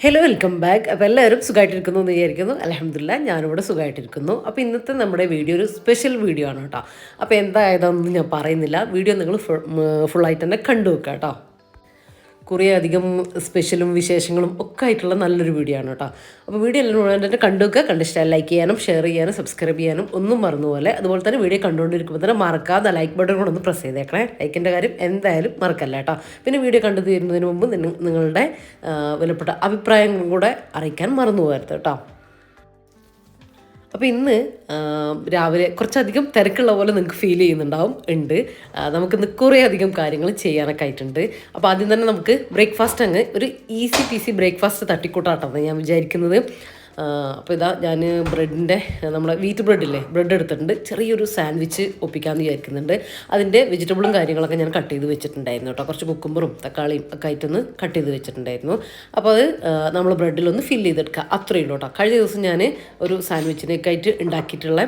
Hello welcome back. അപ്പോൾ എല്ലാവരും സുഖമായിട്ടിരിക്കുന്നു എന്ന് വിചാരിക്കുന്നു. അൽഹംദുലില്ലാ ഞാനിവിടെ സുഖമായിട്ടിരിക്കുന്നു. അപ്പോൾ ഇന്നത്തെ നമ്മുടെ വീഡിയോ ഒരു സ്പെഷ്യൽ വീഡിയോ ആണ് കേട്ടോ. അപ്പോൾ എന്തായതൊന്നും ഞാൻ പറയുന്നില്ല, വീഡിയോ നിങ്ങൾ ഫുള്ളായിട്ട് തന്നെ കണ്ടു വെക്കുക കേട്ടോ. കുറേ അധികം സ്പെഷ്യലും വിശേഷങ്ങളും ഒക്കെ ആയിട്ടുള്ള നല്ലൊരു വീഡിയോ ആണ് കേട്ടോ. അപ്പോൾ വീഡിയോ എല്ലാം മുഴുവൻ കണ്ടു വെക്കുക. കണ്ടിഷ്ടമായി ലൈക്ക് ചെയ്യാനും ഷെയർ ചെയ്യാനും സബ്സ്ക്രൈബ് ചെയ്യാനും ഒന്നും മറന്നുപോലെ. അതുപോലെ തന്നെ വീഡിയോ കണ്ടുകൊണ്ടിരിക്കുമ്പോൾ തന്നെ മറക്കാതെ ലൈക്ക് ബട്ടൺ കൊണ്ടൊന്ന് പ്രസ് ചെയ്തേക്കണേ. ലൈക്കിൻ്റെ കാര്യം എന്തായാലും മറക്കല്ല കേട്ടോ. പിന്നെ വീഡിയോ കണ്ടു തീരുന്നതിന് മുമ്പ് നിങ്ങളുടെ വിലപ്പെട്ട അഭിപ്രായങ്ങളും കൂടെ അറിയിക്കാൻ മറന്നു പോകരുത് കേട്ടോ. അപ്പോൾ ഇന്ന് രാവിലെ കുറച്ചധികം തിരക്കുള്ള പോലെ നിങ്ങൾക്ക് ഫീൽ ചെയ്യുന്നുണ്ടാവും. നമുക്കിന്ന് കുറേ അധികം കാര്യങ്ങൾ ചെയ്യാനൊക്കെ ആയിട്ടുണ്ട്. അപ്പോൾ ആദ്യം തന്നെ നമുക്ക് ബ്രേക്ക്ഫാസ്റ്റ് അങ്ങ് ഒരു ഈസി പീസി ബ്രേക്ക്ഫാസ്റ്റ് തട്ടിക്കൂട്ടാട്ടെന്ന് ഞാൻ വിചാരിക്കുന്നത്. അപ്പോൾ ഇതാ ഞാൻ ബ്രെഡിൻ്റെ നമ്മളെ വീറ്റ് ബ്രെഡില്ലേ, ബ്രെഡ് എടുത്തിട്ടുണ്ട്. ചെറിയൊരു സാൻഡ്വിച്ച് ഒപ്പിക്കാമെന്ന് വിചാരിക്കുന്നുണ്ട്. അതിൻ്റെ വെജിറ്റബിളും കാര്യങ്ങളൊക്കെ ഞാൻ കട്ട് ചെയ്ത് വെച്ചിട്ടുണ്ടായിരുന്നു കേട്ടോ. കുറച്ച് കുക്കുമ്പറും തക്കാളിയും ഒക്കെ ആയിട്ടൊന്ന് കട്ട് ചെയ്ത് വെച്ചിട്ടുണ്ടായിരുന്നു. അപ്പോൾ അത് നമ്മൾ ബ്രെഡിലൊന്ന് ഫില്ല് ചെയ്തെടുക്കുക, അത്രയേ ഉള്ളൂ കേട്ടോ. കഴിഞ്ഞ ദിവസം ഞാൻ ഒരു സാൻഡ്വിച്ചിനൊക്കെ ആയിട്ട് ഉണ്ടാക്കിയിട്ടുള്ള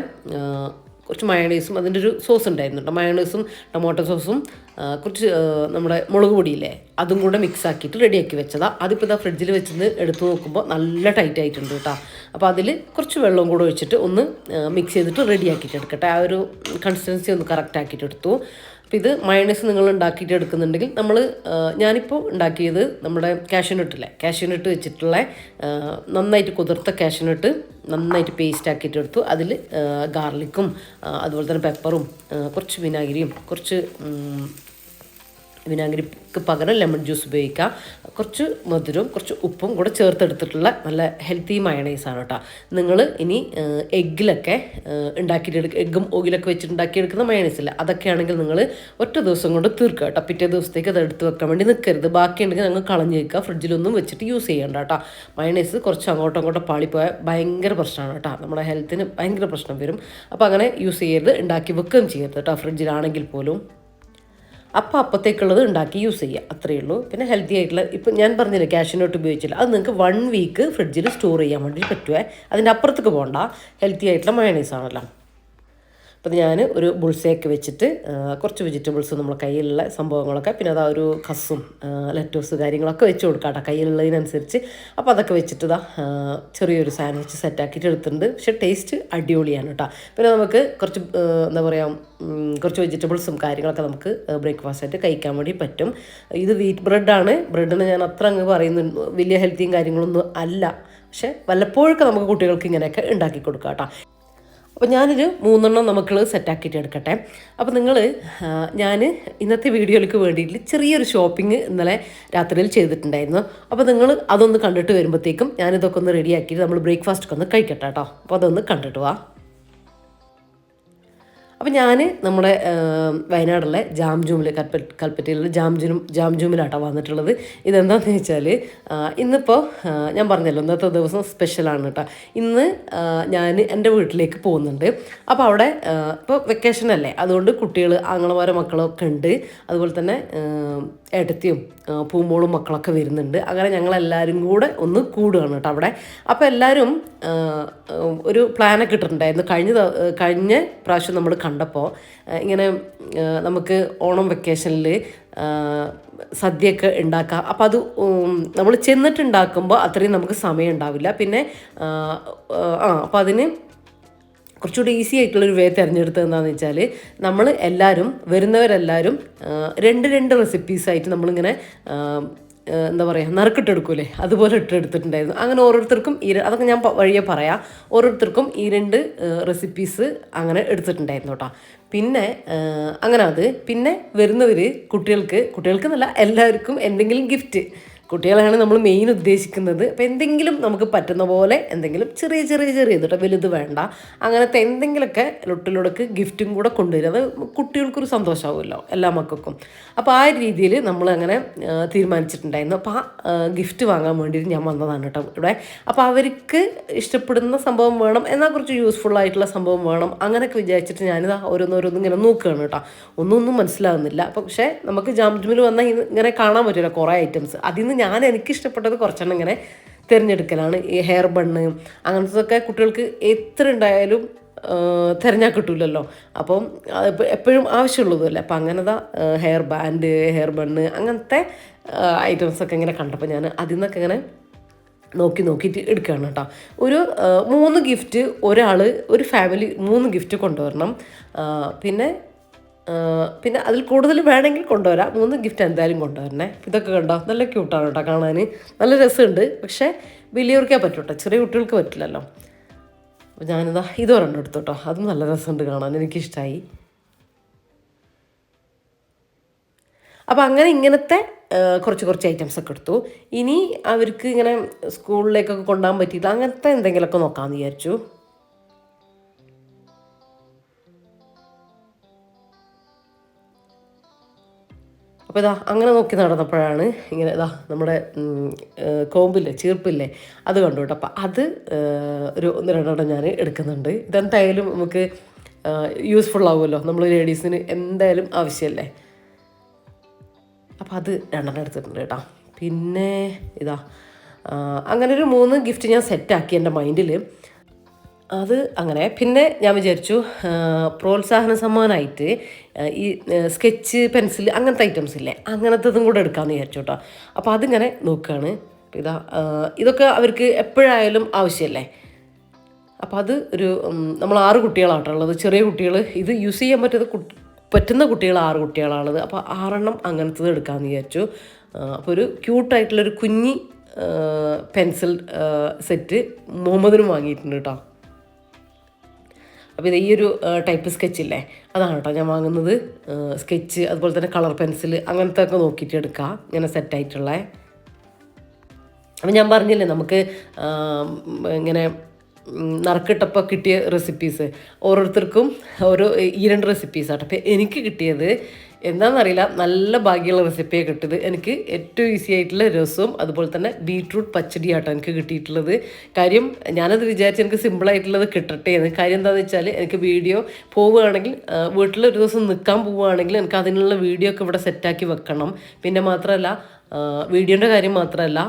കുറച്ച് മയോണൈസും അതിൻ്റെ ഒരു സോസ് ഉണ്ടായിരുന്നു കേട്ടോ. മയോണൈസും ടൊമാറ്റോ സോസും കുറച്ച് നമ്മുടെ മുളക് പൊടിയില്ലേ അതും കൂടെ മിക്സ് ആക്കിയിട്ട് റെഡിയാക്കി വെച്ചതാണ്. അതിപ്പോൾ ഇതാ ഫ്രിഡ്ജിൽ വെച്ചിട്ട് എടുത്ത് നോക്കുമ്പോൾ നല്ല ടൈറ്റ് ആയിട്ടുണ്ട് കേട്ടോ. അപ്പോൾ അതിൽ കുറച്ച് വെള്ളവും കൂടെ ഒഴിച്ചിട്ട് ഒന്ന് മിക്സ് ചെയ്തിട്ട് റെഡിയാക്കിയിട്ട് എടുക്കട്ടെ. ആ ഒരു കൺസിസ്റ്റൻസി ഒന്ന് കറക്റ്റ് ആക്കിയിട്ട് എടുത്തു. അപ്പോൾ ഇത് മയോണൈസ് നിങ്ങൾ ഉണ്ടാക്കിയിട്ട് എടുക്കുന്നുണ്ടെങ്കിൽ ഞാനിപ്പോൾ ഉണ്ടാക്കിയത് നമ്മുടെ കാഷ്യൂനട്ട് വെച്ചിട്ടുള്ള നന്നായിട്ട് കുതിർത്ത കാഷ്യൂനട്ട് നന്നായിട്ട് പേസ്റ്റ് ആക്കിയിട്ട് എടുത്തു. അതിൽ ഗാർലിക്കും അതുപോലെ തന്നെ പെപ്പറും കുറച്ച് വിനാഗിരിയും വിനാഗിരിക്ക് പകരം ലെമൺ ജ്യൂസ് ഉപയോഗിക്കുക. കുറച്ച് മധുരവും കുറച്ച് ഉപ്പും കൂടെ ചേർത്തെടുത്തിട്ടുള്ള നല്ല ഹെൽത്തി മയണൈസാണ് കേട്ടോ. നിങ്ങൾ ഇനി എഗ്ഗിലൊക്കെ എഗ്ഗും ഓയിലൊക്കെ വെച്ചിട്ട് ഉണ്ടാക്കിയെടുക്കുന്ന മയണൈസില്ല, അതൊക്കെ ആണെങ്കിൽ നിങ്ങൾ ഒറ്റ ദിവസം കൊണ്ട് തീർക്കുക കേട്ടോ. പിറ്റേ ദിവസത്തേക്ക് അത് എടുത്ത് വെക്കാൻ വേണ്ടി നിൽക്കരുത്. ബാക്കിയുണ്ടെങ്കിൽ നിങ്ങൾ കളഞ്ഞ് വെക്കുക, ഫ്രിഡ്ജിലൊന്നും വെച്ചിട്ട് യൂസ് ചെയ്യേണ്ട കേട്ടോ. മയണൈസ് കുറച്ച് അങ്ങോട്ടും പാളിപ്പോയാൽ ഭയങ്കര പ്രശ്നമാണ് കേട്ടോ, നമ്മുടെ ഹെൽത്തിന് ഭയങ്കര പ്രശ്നം വരും. അപ്പോൾ അങ്ങനെ യൂസ് ചെയ്യരുത്, ഉണ്ടാക്കി വെക്കുകയും ചെയ്യരുത് കേട്ടോ, ഫ്രിഡ്ജിലാണെങ്കിൽ പോലും. അപ്പത്തേക്കുള്ളത് ഉണ്ടാക്കി യൂസ് ചെയ്യുക, അത്രയേ ഉള്ളൂ. പിന്നെ ഹെൽത്തി ആയിട്ടുള്ള ഇപ്പം ഞാൻ പറഞ്ഞില്ല കാഷ്യൂനട്ട് ഉപയോഗിച്ചില്ല, അത് നിങ്ങൾക്ക് 1 വീക്ക് ഫ്രിഡ്ജിൽ സ്റ്റോർ ചെയ്യാൻ വേണ്ടി പറ്റുമേ. അതിൻ്റെ അപ്പുറത്തേക്ക് പോകണ്ട, ഹെൽത്തി ആയിട്ടുള്ള മയോണൈസാണല്ലോ. അപ്പോൾ ഞാൻ ഒരു ബുൾസയൊക്കെ വെച്ചിട്ട് കുറച്ച് വെജിറ്റബിൾസ് നമ്മുടെ കയ്യിലുള്ള സംഭവങ്ങളൊക്കെ, പിന്നെ അതാ ഒരു കസും ലെറ്റോസ് കാര്യങ്ങളൊക്കെ വെച്ച് കൊടുക്കാം കേട്ടോ കയ്യിലുള്ളതിനനുസരിച്ച്. അപ്പോൾ അതൊക്കെ വെച്ചിട്ട് ഇതാ ചെറിയൊരു സാൻഡ്വിച്ച് സെറ്റാക്കിയിട്ട് എടുത്തിട്ടുണ്ട്. പക്ഷേ ടേസ്റ്റ് അടിപൊളിയാണ് കേട്ടോ. പിന്നെ നമുക്ക് കുറച്ച് എന്താ പറയുക, കുറച്ച് വെജിറ്റബിൾസും കാര്യങ്ങളൊക്കെ നമുക്ക് ബ്രേക്ക്ഫാസ്റ്റായിട്ട് കഴിക്കാൻ വേണ്ടി പറ്റും. ഇത് വീറ്റ് ബ്രെഡാണ്. ബ്രെഡിന് ഞാൻ അത്ര അങ്ങ് പറയുന്നു വലിയ ഹെൽത്തിയും കാര്യങ്ങളൊന്നും അല്ല, പക്ഷേ വല്ലപ്പോഴൊക്കെ നമുക്ക് കുട്ടികൾക്ക് ഇങ്ങനെയൊക്കെ ഉണ്ടാക്കി കൊടുക്കാം കേട്ടോ. അപ്പോൾ ഞാനൊരു 3 നമുക്ക് സെറ്റാക്കിയിട്ട് എടുക്കട്ടെ. അപ്പോൾ ഞാൻ ഇന്നത്തെ വീഡിയോയിലേക്ക് വേണ്ടിയിട്ട് ചെറിയൊരു ഷോപ്പിംഗ് ഇന്നലെ രാത്രിയിൽ ചെയ്തിട്ടുണ്ടായിരുന്നു. അപ്പോൾ നിങ്ങൾ അതൊന്ന് കണ്ടിട്ട് വരുമ്പോഴത്തേക്കും ഞാനിതൊക്കെ ഒന്ന് റെഡിയാക്കിയിട്ട് നമ്മൾ ബ്രേക്ക്ഫാസ്റ്റൊക്കെ ഒന്ന് കഴിക്കട്ടെ കേട്ടോ. അപ്പോൾ അതൊന്ന് കണ്ടിട്ട് വാ. അപ്പോൾ ഞാൻ നമ്മുടെ വയനാട്ടിലെ ജാംജൂമിൽ കൽപ്പറ്റയിലുള്ള ജാംജൂമിലാട്ടോ വന്നിട്ടുള്ളത്. ഇതെന്താണെന്ന് വെച്ചാൽ ഇന്നിപ്പോൾ ഞാൻ പറഞ്ഞല്ലോ ഇന്നത്തെ ദിവസം സ്പെഷ്യലാണ് കേട്ടോ. ഇന്ന് ഞാൻ എൻ്റെ വീട്ടിലേക്ക് പോകുന്നുണ്ട്. അപ്പോൾ അവിടെ ഇപ്പോൾ വെക്കേഷൻ അല്ലേ, അതുകൊണ്ട് കുട്ടികൾ ആങ്ങളമാരെ മക്കളൊക്കെ ഉണ്ട്. അതുപോലെ തന്നെ ഏട്ടത്തിയും പൂമോളും മക്കളൊക്കെ വരുന്നുണ്ട്. അങ്ങനെ ഞങ്ങളെല്ലാവരും കൂടെ ഒന്ന് കൂടുകയാണ് കേട്ടോ അവിടെ. അപ്പോൾ എല്ലാവരും ഒരു പ്ലാനൊക്കെ ഇട്ടിട്ടുണ്ടായിരുന്നു. കഴിഞ്ഞ പ്രാവശ്യം നമ്മൾ കണ്ടപ്പോൾ ഇങ്ങനെ നമുക്ക് ഓണം വെക്കേഷനിൽ സദ്യയൊക്കെ ഉണ്ടാക്കാം. അപ്പോൾ അത് നമ്മൾ ചെന്നിട്ടുണ്ടാക്കുമ്പോൾ അത്രയും നമുക്ക് സമയം ഉണ്ടാവില്ല. പിന്നെ അപ്പോൾ അതിന് കുറച്ചുകൂടി ഈസി ആയിട്ടുള്ളൊരു വേ തിരഞ്ഞെടുത്തത് എന്താണെന്ന് വെച്ചാൽ നമ്മൾ വരുന്നവരെല്ലാവരും 2 റെസിപ്പീസായിട്ട് നമ്മളിങ്ങനെ എന്താ പറയുക നറുക്കിട്ടെടുക്കൂലേ, അതുപോലെ ഇട്ടെടുത്തിട്ടുണ്ടായിരുന്നു. അങ്ങനെ ഓരോരുത്തർക്കും അതൊക്കെ ഞാൻ വഴിയെ പറയാം. ഓരോരുത്തർക്കും ഈ 2 റെസിപ്പീസ് അങ്ങനെ എടുത്തിട്ടുണ്ടായിരുന്നു കേട്ടോ. പിന്നെ അങ്ങനെ പിന്നെ വരുന്നവർ കുട്ടികൾക്ക് എന്നല്ല എല്ലാവർക്കും എന്തെങ്കിലും ഗിഫ്റ്റ് കുട്ടികളാണ് നമ്മൾ മെയിൻ ഉദ്ദേശിക്കുന്നത്. അപ്പോൾ എന്തെങ്കിലും നമുക്ക് പറ്റുന്ന പോലെ എന്തെങ്കിലും ചെറിയ കേട്ടോ, വലുത് വേണ്ട, അങ്ങനത്തെ എന്തെങ്കിലുമൊക്കെ ലൊട്ടിലൊടുക്ക് ഗിഫ്റ്റും കൂടെ കൊണ്ടുവരും. അത് കുട്ടികൾക്കൊരു സന്തോഷമാവുമല്ലോ എല്ലാ മക്കൾക്കും. അപ്പോൾ ആ രീതിയിൽ നമ്മൾ അങ്ങനെ തീരുമാനിച്ചിട്ടുണ്ടായിരുന്നു. അപ്പോൾ ആ ഗിഫ്റ്റ് വാങ്ങാൻ വേണ്ടിയിട്ട് ഞാൻ വന്നതാണ് കേട്ടോ ഇവിടെ. അപ്പോൾ അവർക്ക് ഇഷ്ടപ്പെടുന്ന സംഭവം വേണം, എന്നാൽ കുറച്ച് യൂസ്ഫുൾ ആയിട്ടുള്ള സംഭവം വേണം, അങ്ങനെയൊക്കെ വിചാരിച്ചിട്ട് ഞാനിതാ ഓരോന്നോരോന്നും ഇങ്ങനെ നോക്കുകയാണ് കേട്ടോ. ഒന്നും മനസ്സിലാകുന്നില്ല. പക്ഷേ നമുക്ക് ജാംജുമിൽ വന്നാൽ ഇങ്ങനെ കാണാൻ പറ്റില്ല കുറേ ഐറ്റംസ്. അതിൽ നിന്ന് എനിക്കിഷ്ടപ്പെട്ടത് കുറച്ചെണ്ണം ഇങ്ങനെ തിരഞ്ഞെടുക്കലാണ്. ഈ ഹെയർ ബണ്ണ് അങ്ങനത്തതൊക്കെ കുട്ടികൾക്ക് എത്ര ഉണ്ടായാലും തിരഞ്ഞാൽ കിട്ടില്ലല്ലോ. അപ്പം എപ്പോഴും ആവശ്യമുള്ളതുമല്ലേ. അപ്പം അങ്ങനത്തെ ഹെയർ ബാൻഡ്, ഹെയർ ബണ്ണ് അങ്ങനത്തെ ഐറ്റംസൊക്കെ ഇങ്ങനെ കണ്ടപ്പോൾ ഞാൻ അതിൽ നിന്നൊക്കെ ഇങ്ങനെ നോക്കിയിട്ട് എടുക്കുകയാണ് കേട്ടോ. ഒരു 3 ഗിഫ്റ്റ് ഒരു ഫാമിലി 3 ഗിഫ്റ്റ് കൊണ്ടുവരണം. പിന്നെ അതിൽ കൂടുതൽ വേണമെങ്കിൽ കൊണ്ടുവരാം. 3 ഗിഫ്റ്റ് എന്തായാലും കൊണ്ടുവരണേ. ഇതൊക്കെ കണ്ടോ, നല്ല ക്യൂട്ടാണ് കേട്ടോ കാണാൻ, നല്ല രസമുണ്ട്. പക്ഷേ വലിയവർക്കേ പറ്റും കേട്ടോ, ചെറിയ കുട്ടികൾക്ക് പറ്റില്ലല്ലോ. അപ്പോൾ ഞാനിതാ ഇതൊരെണ്ണം എടുത്തു കേട്ടോ, അതും നല്ല രസമുണ്ട് കാണാൻ, എനിക്കിഷ്ടമായി. അപ്പോൾ അങ്ങനെ ഇങ്ങനത്തെ കുറച്ച് ഐറ്റംസൊക്കെ എടുത്തു. ഇനി അവർക്ക് ഇങ്ങനെ സ്കൂളിലേക്കൊക്കെ കൊണ്ടുപോകാൻ പറ്റിയില്ല, അങ്ങനത്തെ എന്തെങ്കിലുമൊക്കെ നോക്കാമെന്ന് വിചാരിച്ചു. അപ്പോൾ അങ്ങനെ നോക്കി നടന്നപ്പോഴാണ് ഇങ്ങനെ നമ്മുടെ കോമ്പില്ലേ, ചീർപ്പില്ലേ, അത് കണ്ടു കേട്ടോ. അപ്പോൾ അത് ഒരു 1-2 ഞാൻ എടുക്കുന്നുണ്ട്. ഇതെന്തായാലും നമുക്ക് യൂസ്ഫുൾ ആവുമല്ലോ, നമ്മൾ ലേഡീസിന് എന്തായാലും ആവശ്യമല്ലേ. അപ്പോൾ അത് 2 എടുത്തിട്ടുണ്ട് കേട്ടോ. പിന്നെ അങ്ങനെ ഒരു 3 ഗിഫ്റ്റ് ഞാൻ സെറ്റാക്കി എൻ്റെ മൈൻഡിൽ. അത് അങ്ങനെ പിന്നെ ഞാൻ വിചാരിച്ചു പ്രോത്സാഹന സമ്മാനമായിട്ട് ഈ സ്കെച്ച്, പെൻസിൽ അങ്ങനത്തെ ഐറ്റംസ് ഇല്ലേ, അങ്ങനത്തതും കൂടെ എടുക്കാമെന്ന് വിചാരിച്ചു കേട്ടോ. അപ്പോൾ അതിങ്ങനെ നോക്കുകയാണ്. ഇതൊക്കെ അവർക്ക് എപ്പോഴായാലും ആവശ്യമല്ലേ. അപ്പോൾ അത് നമ്മൾ 6 കുട്ടികളായിട്ടുള്ളത്, ചെറിയ കുട്ടികൾ, ഇത് യൂസ് ചെയ്യാൻ പറ്റുന്ന കുട്ടികൾ 6 കുട്ടികളാണുള്ളത്. അപ്പോൾ 6 അങ്ങനത്തത് എടുക്കാമെന്ന് വിചാരിച്ചു. അപ്പോൾ ഒരു ക്യൂട്ടായിട്ടുള്ളൊരു കുഞ്ഞി പെൻസിൽ സെറ്റ് മുഹമ്മദിനും വാങ്ങിയിട്ടുണ്ട് കേട്ടോ. അപ്പോൾ ഈ ഒരു ടൈപ്പ് സ്കെച്ചില്ലേ, അതാണ് കേട്ടോ ഞാൻ വാങ്ങുന്നത്. സ്കെച്ച്, അതുപോലെ തന്നെ കളർ പെൻസിൽ അങ്ങനത്തെ ഒക്കെ നോക്കിയിട്ട് എടുക്കുക, ഇങ്ങനെ സെറ്റായിട്ടുള്ള. അപ്പം ഞാൻ പറഞ്ഞില്ലേ, നമുക്ക് ഇങ്ങനെ നറുക്കിട്ടപ്പോൾ കിട്ടിയ റെസിപ്പീസ് ഓരോരുത്തർക്കും ഈ 2 റെസിപ്പീസാട്ടോ. അപ്പോൾ എനിക്ക് കിട്ടിയത് എന്താണെന്നറിയില്ല, നല്ല ഭാഗ്യമുള്ള റെസിപ്പിയെ കിട്ടിയത്. എനിക്ക് ഏറ്റവും ഈസി ആയിട്ടുള്ള രസവും അതുപോലെ തന്നെ ബീട്രൂട്ട് പച്ചടിയാട്ടോ എനിക്ക് കിട്ടിയിട്ടുള്ളത്. കാര്യം ഞാനത് വിചാരിച്ച് എനിക്ക് സിമ്പിളായിട്ടുള്ളത് കിട്ടട്ടെ എന്ന്. കാര്യം എന്താണെന്ന് വെച്ചാൽ എനിക്ക് വീഡിയോ പോവുകയാണെങ്കിൽ, വീട്ടിലൊരു ദിവസം നിൽക്കാൻ പോവുകയാണെങ്കിൽ എനിക്ക് അതിനുള്ള വീഡിയോ ഒക്കെ ഇവിടെ സെറ്റാക്കി വെക്കണം. പിന്നെ മാത്രമല്ല, വീഡിയോൻ്റെ കാര്യം മാത്രമല്ല,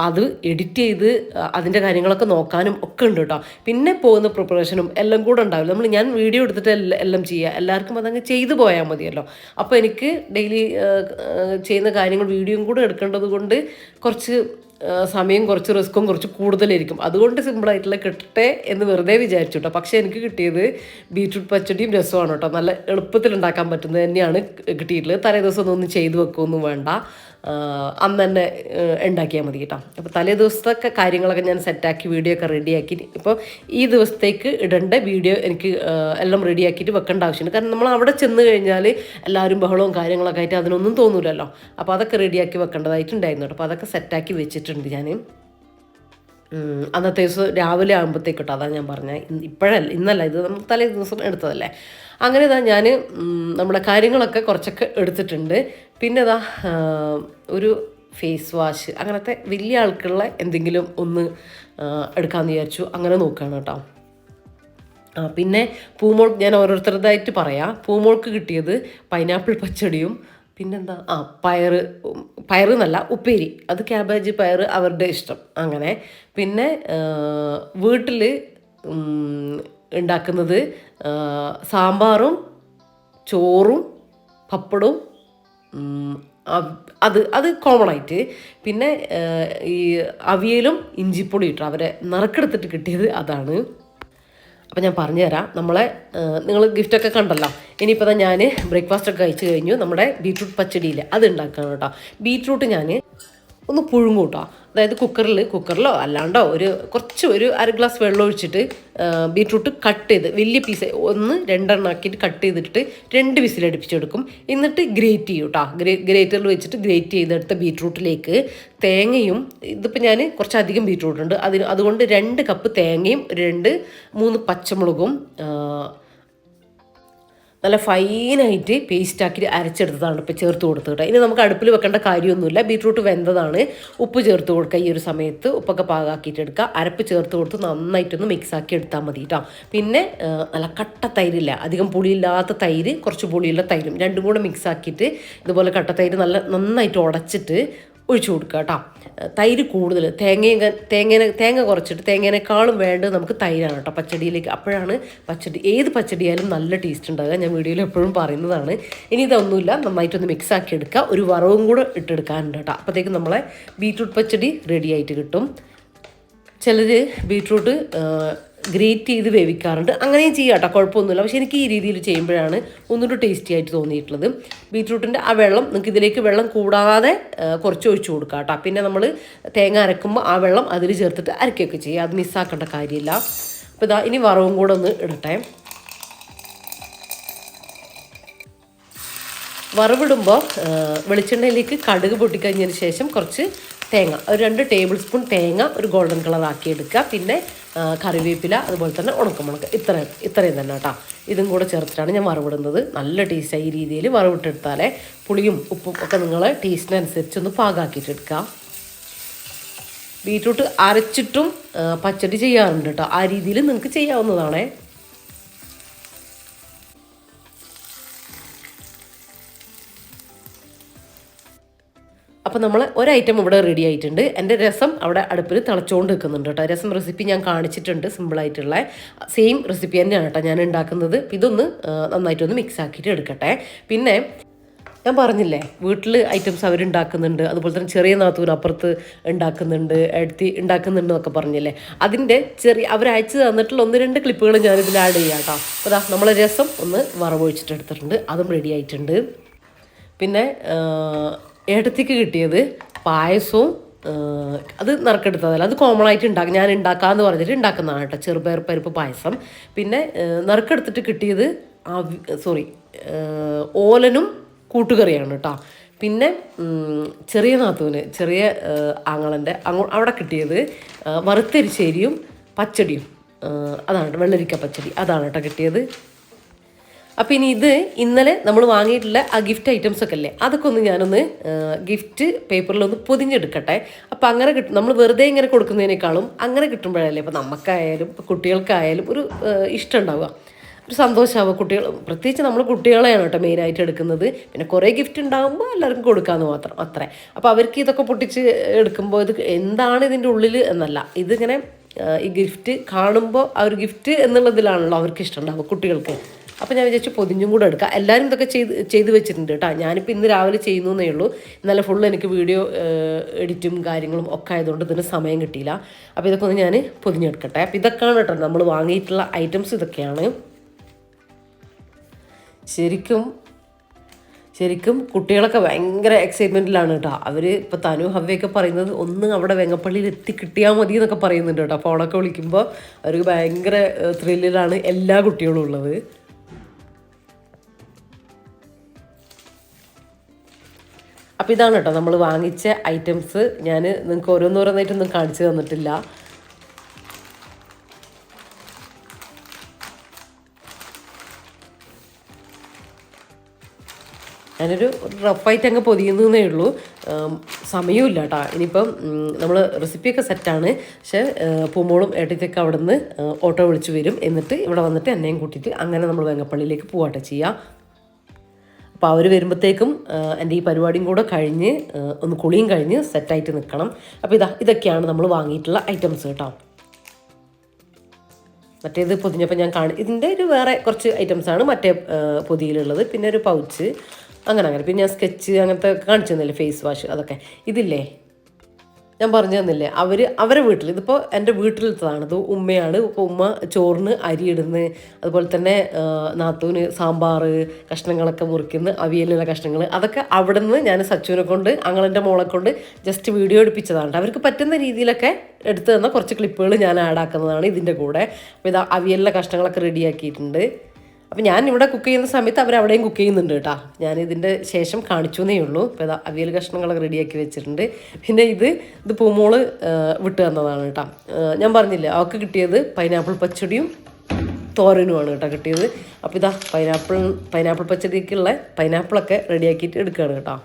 അത് എഡിറ്റ് ചെയ്ത് അതിൻ്റെ കാര്യങ്ങളൊക്കെ നോക്കാനും ഒക്കെ ഉണ്ട് കേട്ടോ. പിന്നെ പോകുന്ന പ്രിപ്പറേഷനും എല്ലാം കൂടെ ഉണ്ടാവില്ല. ഞാൻ വീഡിയോ എടുത്തിട്ട് എല്ലാം ചെയ്യുക, എല്ലാവർക്കും അതങ്ങ് ചെയ്തു പോയാൽ മതിയല്ലോ. അപ്പോൾ എനിക്ക് ഡെയിലി ചെയ്യുന്ന കാര്യങ്ങൾ വീഡിയോയും കൂടെ എടുക്കേണ്ടത് കൊണ്ട് കുറച്ച് സമയം, കുറച്ച് റിസ്ക്കും കുറച്ച് കൂടുതലായിരിക്കും. അതുകൊണ്ട് സിമ്പിളായിട്ടുള്ള കിട്ടട്ടെ എന്ന് വെറുതെ വിചാരിച്ചു കേട്ടോ. പക്ഷേ എനിക്ക് കിട്ടിയത് ബീറ്റ്റൂട്ട് പച്ചടിയും രസമാണ് കേട്ടോ. നല്ല എളുപ്പത്തിൽ ഉണ്ടാക്കാൻ പറ്റുന്നത് തന്നെയാണ് കിട്ടിയിട്ടുള്ളത്. തലേ ദിവസം ഒന്നും ചെയ്ത് വെക്കുകയൊന്നും വേണ്ട, അന്ന് തന്നെ ഉണ്ടാക്കിയാൽ മതി കേട്ടോ. അപ്പോൾ തലേ ദിവസത്തെ കാര്യങ്ങളൊക്കെ ഞാൻ സെറ്റാക്കി വീഡിയോ ഒക്കെ റെഡിയാക്കി, ഇപ്പോൾ ഈ ദിവസത്തേക്ക് ഇടേണ്ട വീഡിയോ എനിക്ക് എല്ലാം റെഡിയാക്കിയിട്ട് വെക്കേണ്ട ആവശ്യമുണ്ട്. കാരണം നമ്മൾ അവിടെ ചെന്ന് കഴിഞ്ഞാൽ എല്ലാവരും ബഹളവും കാര്യങ്ങളൊക്കെ ആയിട്ട് അതിനൊന്നും തോന്നൂലല്ലോ. അപ്പോൾ അതൊക്കെ റെഡിയാക്കി വെക്കേണ്ടതായിട്ടുണ്ടായിരുന്നു കേട്ടോ. അപ്പോൾ അതൊക്കെ സെറ്റാക്കി വെച്ചിട്ടുണ്ട് ഞാൻ. അന്നത്തെ ദിവസം രാവിലെ ആകുമ്പോഴത്തേക്ക് കേട്ടോ, അതാണ് ഞാൻ പറഞ്ഞത്. ഇന്നല്ല, ഇത് നമ്മൾ തലേ ദിവസം എടുത്തതല്ലേ. അങ്ങനെ ഞാൻ നമ്മുടെ കാര്യങ്ങളൊക്കെ കുറച്ചൊക്കെ എടുത്തിട്ടുണ്ട്. പിന്നെ ഒരു ഫേസ് വാഷ്, അങ്ങനത്തെ വലിയ ആൾക്കുള്ള എന്തെങ്കിലും ഒന്ന് എടുക്കാമെന്ന് വിചാരിച്ചു. അങ്ങനെ നോക്കുകയാണ് കേട്ടോ. പിന്നെ പൂമോൾ, ഞാൻ ഓരോരുത്തരുതായിട്ട് പറയാം. പൂമോൾക്ക് കിട്ടിയത് പൈനാപ്പിൾ പച്ചടിയും, പിന്നെന്താ പയറ് എന്നല്ല, ഉപ്പേരി, അത് ക്യാബേജ് പയറ് അവരുടെ ഇഷ്ടം അങ്ങനെ. പിന്നെ വീട്ടിൽ ഉണ്ടാക്കുന്നത് സാമ്പാറും ചോറും പപ്പടവും, അത് കോമൺ ആയിട്ട്. പിന്നെ ഈ അവിയലും ഇഞ്ചിപ്പൊടി ഇട്ടു അവരെ നറുക്കെടുത്തിട്ട് കിട്ടിയത് അതാണ്. അപ്പോൾ ഞാൻ പറഞ്ഞുതരാം. നിങ്ങൾ ഗിഫ്റ്റൊക്കെ കണ്ടല്ലോ. ഇനിയിപ്പോൾ ഞാൻ ബ്രേക്ക്ഫാസ്റ്റൊക്കെ കഴിച്ച് കഴിഞ്ഞു. നമ്മുടെ ബീട്രൂട്ട് പച്ചടിയില്ലേ, അത് ഉണ്ടാക്കുകയാണ് കേട്ടോ. ബീട്രൂട്ട് ഞാൻ ഒന്ന് പുഴുങ്ങും കേട്ടോ. അതായത് കുക്കറിലോ അല്ലാണ്ടോ ഒരു അര ഗ്ലാസ് വെള്ളം ഒഴിച്ചിട്ട് ബീട്രൂട്ട് കട്ട് ചെയ്ത് വലിയ പീസ് 1-2 ആക്കിയിട്ട് കട്ട് ചെയ്തിട്ട് 2 വിസിലടുപ്പിച്ചെടുക്കും. എന്നിട്ട് ഗ്രേറ്റ് ചെയ്യും കേട്ടോ. ഗ്രേറ്ററിൽ വെച്ചിട്ട് ഗ്രേറ്റ് ചെയ്തെടുത്ത ബീട്രൂട്ടിലേക്ക് തേങ്ങയും, ഇതിപ്പോൾ ഞാൻ കുറച്ചധികം ബീട്രൂട്ട് ഉണ്ട് അതുകൊണ്ട് 2 കപ്പ് തേങ്ങയും 2-3 പച്ചമുളകും നല്ല ഫൈനായിട്ട് പേസ്റ്റാക്കി അരച്ചെടുത്തതാണ് ഇപ്പോൾ ചേർത്ത് കൊടുത്തിട്ട്. ഇനി നമുക്ക് അടുപ്പിൽ വെക്കേണ്ട കാര്യമൊന്നുമില്ല. ബീട്രൂട്ട് വെന്തതാണ്. ഉപ്പ് ചേർത്ത് കൊടുക്കുക. ഈ ഒരു സമയത്ത് ഉപ്പൊക്കെ പാകാക്കിയിട്ട് എടുക്കുക. അരപ്പ് ചേർത്ത് കൊടുത്ത് നന്നായിട്ടൊന്ന് മിക്സാക്കി എടുത്താൽ മതി കേട്ടോ. പിന്നെ നല്ല കട്ട തൈരില്ല, അധികം പുളിയില്ലാത്ത തൈര്, കുറച്ച് പുളിയുള്ള തൈരും രണ്ടും കൂടെ മിക്സാക്കിയിട്ട് ഇതുപോലെ കട്ട തൈര് നന്നായിട്ട് ഉടച്ചിട്ട് ഒഴിച്ചു കൊടുക്കുക കേട്ടോ. തൈര് കൂടുതൽ, തേങ്ങ കുറച്ചിട്ട് തേങ്ങേനേക്കാളും വേണ്ടത് നമുക്ക് തൈരാണ് കേട്ടോ പച്ചടിയിലേക്ക്. അപ്പോഴാണ് ഏത് പച്ചടിയായാലും നല്ല ടേസ്റ്റ് ഉണ്ടാകുക. ഞാൻ വീഡിയോയിൽ എപ്പോഴും പറയുന്നതാണ്. ഇനി ഇതൊന്നുമില്ല, നന്നായിട്ടൊന്ന് മിക്സ് ആക്കി എടുക്കുക. ഒരു വറവും കൂടെ ഇട്ടെടുക്കാനുണ്ട് കേട്ടോ. അപ്പോഴത്തേക്കും നമ്മളെ ബീട്രൂട്ട് പച്ചടി റെഡി ആയിട്ട് കിട്ടും. ചിലർ ബീട്രൂട്ട് ഗ്രേറ്റ് ചെയ്ത് വേവിക്കാറുണ്ട്, അങ്ങനെയും ചെയ്യാം കേട്ടോ, കുഴപ്പമൊന്നുമില്ല. പക്ഷേ എനിക്ക് ഈ രീതിയിൽ ചെയ്യുമ്പോഴാണ് ഒന്നുകൂടി ടേസ്റ്റി ആയിട്ട് തോന്നിയിട്ടുള്ളത്. ബീട്രൂട്ടിൻ്റെ ആ വെള്ളം നിങ്ങൾക്ക് ഇതിലേക്ക് വെള്ളം കൂടാതെ കുറച്ച് ഒഴിച്ചു കൊടുക്കാം കേട്ടോ. പിന്നെ നമ്മൾ തേങ്ങ അരക്കുമ്പോൾ ആ വെള്ളം അതിൽ ചേർത്തിട്ട് അരക്കുകയൊക്കെ ചെയ്യുക, അത് മിസ്സാക്കേണ്ട കാര്യമില്ല. അപ്പോൾ ഇതാ ഇനി വറവും കൂടെ ഒന്ന് ഇടട്ടെ. വറവിടുമ്പോൾ വെളിച്ചെണ്ണയിലേക്ക് കടുക് പൊട്ടിക്കഴിഞ്ഞതിന് ശേഷം കുറച്ച് തേങ്ങ, ഒരു 2 ടേബിൾ സ്പൂൺ തേങ്ങ ഒരു ഗോൾഡൻ കളർ ആക്കി എടുക്കുക. പിന്നെ കറിവേപ്പില, അതുപോലെ തന്നെ ഉണക്കമുളക്, ഇത്രയും തന്നെ കേട്ടോ. ഇതും കൂടെ ചേർത്തിട്ടാണ് ഞാൻ വറവിടുന്നത്. നല്ല ടേസ്റ്റായി ഈ രീതിയിൽ വറവിട്ടെടുത്താലേ പുളിയും ഉപ്പും ഒക്കെ നിങ്ങളെ ടേസ്റ്റിനനുസരിച്ചൊന്ന് പാകാക്കിയിട്ടെടുക്കുക. ബീട്രൂട്ട് അരച്ചിട്ടും പച്ചടി ചെയ്യാറുണ്ട് കേട്ടോ. ആ രീതിയിൽ നിങ്ങൾക്ക് ചെയ്യാവുന്നതാണേ. അപ്പോൾ നമ്മൾ ഒരു ഐറ്റം ഇവിടെ റെഡി ആയിട്ടുണ്ട്. എൻ്റെ രസം അവിടെ അടുപ്പിൽ തിളച്ചുകൊണ്ട് നിൽക്കുന്നുണ്ട് കേട്ടോ. രസം റെസിപ്പി ഞാൻ കാണിച്ചിട്ടുണ്ട്, സിമ്പിളായിട്ടുള്ള സെയിം റെസിപ്പി തന്നെയാണ് കേട്ടോ ഞാൻ ഉണ്ടാക്കുന്നത്. ഇതൊന്ന് നന്നായിട്ടൊന്ന് മിക്സ് ആക്കിയിട്ട് എടുക്കട്ടെ. പിന്നെ ഞാൻ പറഞ്ഞില്ലേ വീട്ടിൽ ഐറ്റംസ് അവരുണ്ടാക്കുന്നുണ്ട്, അതുപോലെ തന്നെ ചെറിയ നാത്തൂർ അപ്പുറത്ത് ഉണ്ടാക്കുന്നുണ്ട്, എടുത്തി ഉണ്ടാക്കുന്നുണ്ടെന്നൊക്കെ പറഞ്ഞില്ലേ. അതിൻ്റെ അവർ അയച്ചു തന്നിട്ടുള്ള 1-2 ക്ലിപ്പുകൾ ഞാനിതിൽ ആഡ് ചെയ്യാം കേട്ടോ. അപ്പോൾ അതാ നമ്മളെ രസം ഒന്ന് വറവൊഴിച്ചിട്ട് എടുത്തിട്ടുണ്ട്, അതും റെഡി ആയിട്ടുണ്ട്. പിന്നെ ഏട്ടത്തിക്ക് കിട്ടിയത് പായസവും, അത് നറുക്കെടുത്തതല്ല, അത് കോമൺ ആയിട്ട് ഞാൻ ഉണ്ടാക്കാമെന്ന് പറഞ്ഞിട്ട് ഉണ്ടാക്കുന്നതാണ് കേട്ടോ, ചെറുപയർ പരിപ്പ് പായസം. പിന്നെ നറുക്കെടുത്തിട്ട് കിട്ടിയത് ഓലനും കൂട്ടുകറിയാണ് കേട്ടോ. പിന്നെ ചെറിയ നാത്തൂന്, ചെറിയ ആങ്ങളൻ്റെ അവിടെ കിട്ടിയത് വറുത്തരിശ്ശേരിയും പച്ചടിയും, അതാണ് വെള്ളരിക്ക പച്ചടി, അതാണ് കേട്ടോ കിട്ടിയത്. അപ്പോൾ ഇനി ഇത് ഇന്നലെ നമ്മൾ വാങ്ങിയിട്ടുള്ള ആ ഗിഫ്റ്റ് ഐറ്റംസ് ഒക്കെ അല്ലേ, അതൊക്കെ ഒന്ന് ഞാനൊന്ന് ഗിഫ്റ്റ് പേപ്പറിലൊന്ന് പൊതിഞ്ഞെടുക്കട്ടെ. അപ്പോൾ അങ്ങനെ നമ്മൾ വെറുതെ ഇങ്ങനെ കൊടുക്കുന്നതിനേക്കാളും അങ്ങനെ കിട്ടുമ്പോഴല്ലേ ഇപ്പോൾ നമുക്കായാലും ഇപ്പോൾ കുട്ടികൾക്കായാലും ഒരു ഇഷ്ടം ഉണ്ടാവുക, ഒരു സന്തോഷമാവുക. പ്രത്യേകിച്ച് നമ്മൾ കുട്ടികളെയാണ് കേട്ടോ മെയിനായിട്ട് എടുക്കുന്നത്. പിന്നെ കുറേ ഗിഫ്റ്റ് ഉണ്ടാകുമ്പോൾ എല്ലാവർക്കും കൊടുക്കാമെന്ന് മാത്രം, അത്രേ. അപ്പോൾ അവർക്ക് ഇതൊക്കെ പൊട്ടിച്ച് എടുക്കുമ്പോൾ ഇത് എന്താണ് ഇതിൻ്റെ ഉള്ളിൽ എന്നല്ല, ഇതിങ്ങനെ ഈ ഗിഫ്റ്റ് കാണുമ്പോൾ ആ ഒരു ഗിഫ്റ്റ് എന്നുള്ളതിലാണല്ലോ അവർക്ക് ഇഷ്ടം ഉണ്ടാവുക കുട്ടികൾക്ക്. അപ്പോൾ ഞാൻ വിചാരിച്ചു പൊതിഞ്ഞും കൂടെ എടുക്കാം. എല്ലാവരും ഇതൊക്കെ ചെയ്ത് വെച്ചിട്ടുണ്ട് കേട്ടോ. ഞാനിപ്പോൾ ഇന്ന് രാവിലെ ചെയ്യുന്നേ ഉള്ളൂ. ഇന്നലെ ഫുള്ള് എനിക്ക് വീഡിയോ എഡിറ്റും കാര്യങ്ങളും ഒക്കെ ആയതുകൊണ്ട് ഇതിന് സമയം കിട്ടിയില്ല. അപ്പോൾ ഇതൊക്കെ ഒന്ന് ഞാൻ പൊതിഞ്ഞെടുക്കട്ടെ. അപ്പോൾ ഇതൊക്കെയാണ് കേട്ടോ നമ്മൾ വാങ്ങിയിട്ടുള്ള ഐറ്റംസ്, ഇതൊക്കെയാണ്. ശരിക്കും കുട്ടികളൊക്കെ ഭയങ്കര എക്സൈറ്റ്മെൻറ്റിലാണ് കേട്ടോ. അവർ ഇപ്പോൾ തനു ഹവ്വയൊക്കെ പറയുന്നത് ഒന്ന് അവിടെ വെങ്ങപ്പള്ളിയിൽ എത്തിക്കിട്ടിയാൽ മതി എന്നൊക്കെ പറയുന്നുണ്ട് കേട്ടോ. ഫോണൊക്കെ വിളിക്കുമ്പോൾ അവർക്ക് ഭയങ്കര ത്രില്ലിലാണ് എല്ലാ കുട്ടികളും ഉള്ളത്. അപ്പോൾ ഇതാണ് കേട്ടോ നമ്മൾ വാങ്ങിച്ച ഐറ്റംസ്. ഞാൻ നിങ്ങൾക്ക് ഓരോന്നോരോന്നായിട്ടൊന്നും കാണിച്ചു തന്നിട്ടില്ല. ഞാനൊരു റഫായിട്ട് അങ്ങ് പൊതിയുന്നേ ഉള്ളൂ, സമയമില്ല കേട്ടോ. ഇനിയിപ്പം നമ്മൾ റെസിപ്പിയൊക്കെ സെറ്റാണ്. പക്ഷേ പൂമോളും ഏട്ടത്തൊക്കെ അവിടെ നിന്ന് ഓട്ടോ വിളിച്ച് വരും. എന്നിട്ട് ഇവിടെ വന്നിട്ട് എന്നെയും കൂട്ടിയിട്ട് അങ്ങനെ നമ്മൾ വെങ്ങപ്പള്ളിയിലേക്ക് പോവാട്ടെ ചെയ്യുക. അപ്പോൾ അവർ വരുമ്പോഴത്തേക്കും എൻ്റെ ഈ പരിപാടിയും കൂടെ കഴിഞ്ഞ് ഒന്ന് കുളിയും കഴിഞ്ഞ് സെറ്റായിട്ട് നിൽക്കണം. അപ്പോൾ ഇതൊക്കെയാണ് നമ്മൾ വാങ്ങിയിട്ടുള്ള ഐറ്റംസ് കേട്ടോ. മറ്റേത് പൊതിഞ്ഞപ്പോൾ ഞാൻ ഇതിൻ്റെ ഒരു വേറെ കുറച്ച് ഐറ്റംസാണ് മറ്റേ പൊതിയിലുള്ളത്. പിന്നെ ഒരു പൗച്ച്, അങ്ങനെ പിന്നെ ഞാൻ സ്കെച്ച് അങ്ങനത്തെ കാണിച്ചു തന്നില്ലേ, ഫേസ് വാഷ്, അതൊക്കെ ഇതില്ലേ ഞാൻ പറഞ്ഞു തന്നില്ലേ അവരെ വീട്ടിൽ, ഇതിപ്പോൾ എൻ്റെ വീട്ടിലത്തതാണ്, ഇത് ഉമ്മയാണ്. ഇപ്പോൾ ഉമ്മ ചോറിന് അരി ഇടുന്ന്, അതുപോലെ തന്നെ നാത്തൂന് സാമ്പാർ കഷ്ണങ്ങളൊക്കെ മുറിക്കുന്ന, അവിയലിലെ കഷ്ണങ്ങൾ, അതൊക്കെ അവിടെ നിന്ന് ഞാൻ സച്ചുവിനെ കൊണ്ട് അങ്ങളൻ്റെ മോളെ കൊണ്ട് ജസ്റ്റ് വീഡിയോ എടുപ്പിച്ചതാണ്. അവർക്ക് പറ്റുന്ന രീതിയിലൊക്കെ എടുത്തു തന്ന കുറച്ച് ക്ലിപ്പുകൾ ഞാൻ ആഡാക്കുന്നതാണ് ഇതിൻ്റെ കൂടെ. അപ്പോൾ ഇതാ അവിയലിലെ കഷ്ണങ്ങളൊക്കെ റെഡിയാക്കിയിട്ടുണ്ട്. അപ്പോൾ ഞാൻ ഇവിടെ കുക്ക് ചെയ്യുന്ന സമയത്ത് അവരവിടെയും കുക്ക് ചെയ്യുന്നുണ്ട് കേട്ടോ. ഞാൻ ഇതിൻ്റെ ശേഷം കാണിച്ചു എന്നേ ഉള്ളൂ. അപ്പോൾ ഇതാ അവിയൽ കഷ്ണങ്ങളൊക്കെ റെഡിയാക്കി വെച്ചിട്ടുണ്ട്. പിന്നെ ഇത് പൂമോള് വിട്ട് തന്നതാണ് കേട്ടോ. ഞാൻ പറഞ്ഞില്ലേ അവൾക്ക് കിട്ടിയത് പൈനാപ്പിൾ പച്ചടിയും തോരനുമാണ് കേട്ടോ കിട്ടിയത്. അപ്പോൾ ഇതാ പൈനാപ്പിൾ പച്ചടിക്കുള്ള പൈനാപ്പിളൊക്കെ റെഡിയാക്കിയിട്ട് എടുക്കുകയാണ് കേട്ടോ.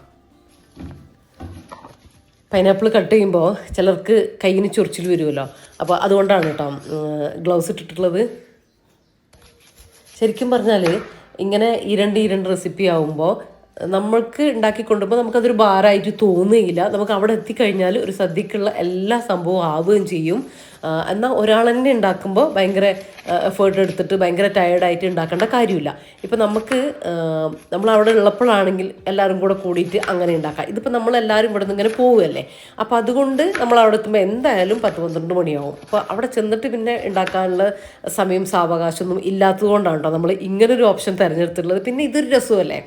പൈനാപ്പിൾ കട്ട് ചെയ്യുമ്പോൾ ചിലർക്ക് കയ്യിന് ചൊറിച്ചിൽ വരുമല്ലോ, അപ്പോൾ അതുകൊണ്ടാണ് കേട്ടോ ഗ്ലൗസ് ഇട്ടിട്ടുള്ളത്. ശരിക്കും പറഞ്ഞാൽ ഇങ്ങനെ ഈ രണ്ട് റെസിപ്പി ആവുമ്പോൾ നമ്മൾക്ക് ഉണ്ടാക്കി കൊണ്ടുപോകുമ്പോൾ നമുക്കതൊരു ഭാരമായിട്ട് തോന്നുകയില്ല. നമുക്ക് അവിടെ എത്തിക്കഴിഞ്ഞാൽ ഒരു സദ്യക്കുള്ള എല്ലാ സംഭവവും ആവുകയും ചെയ്യും. എന്നാൽ ഒരാൾ തന്നെ ഉണ്ടാക്കുമ്പോൾ ഭയങ്കര എഫേർട്ട് എടുത്തിട്ട് ഭയങ്കര ടയേർഡായിട്ട് ഉണ്ടാക്കേണ്ട കാര്യമില്ല. ഇപ്പം നമ്മളവിടെ ഉള്ളപ്പോഴാണെങ്കിൽ എല്ലാവരും കൂടെ കൂടിയിട്ട് അങ്ങനെ ഉണ്ടാക്കാം. ഇതിപ്പോൾ നമ്മളെല്ലാവരും ഇവിടെ നിന്ന് ഇങ്ങനെ പോവുകയല്ലേ, അപ്പോൾ അതുകൊണ്ട് നമ്മൾ അവിടെ എത്തുമ്പോൾ എന്തായാലും 10-12 മണിയാവും. അപ്പോൾ അവിടെ ചെന്നിട്ട് പിന്നെ ഉണ്ടാക്കാനുള്ള സമയം സാവകാശമൊന്നും ഇല്ലാത്തത് കൊണ്ടാണ് കേട്ടോ നമ്മൾ ഇങ്ങനൊരു ഓപ്ഷൻ തിരഞ്ഞെടുത്തിട്ടുള്ളത്. പിന്നെ ഇതൊരു രസമല്ലേ,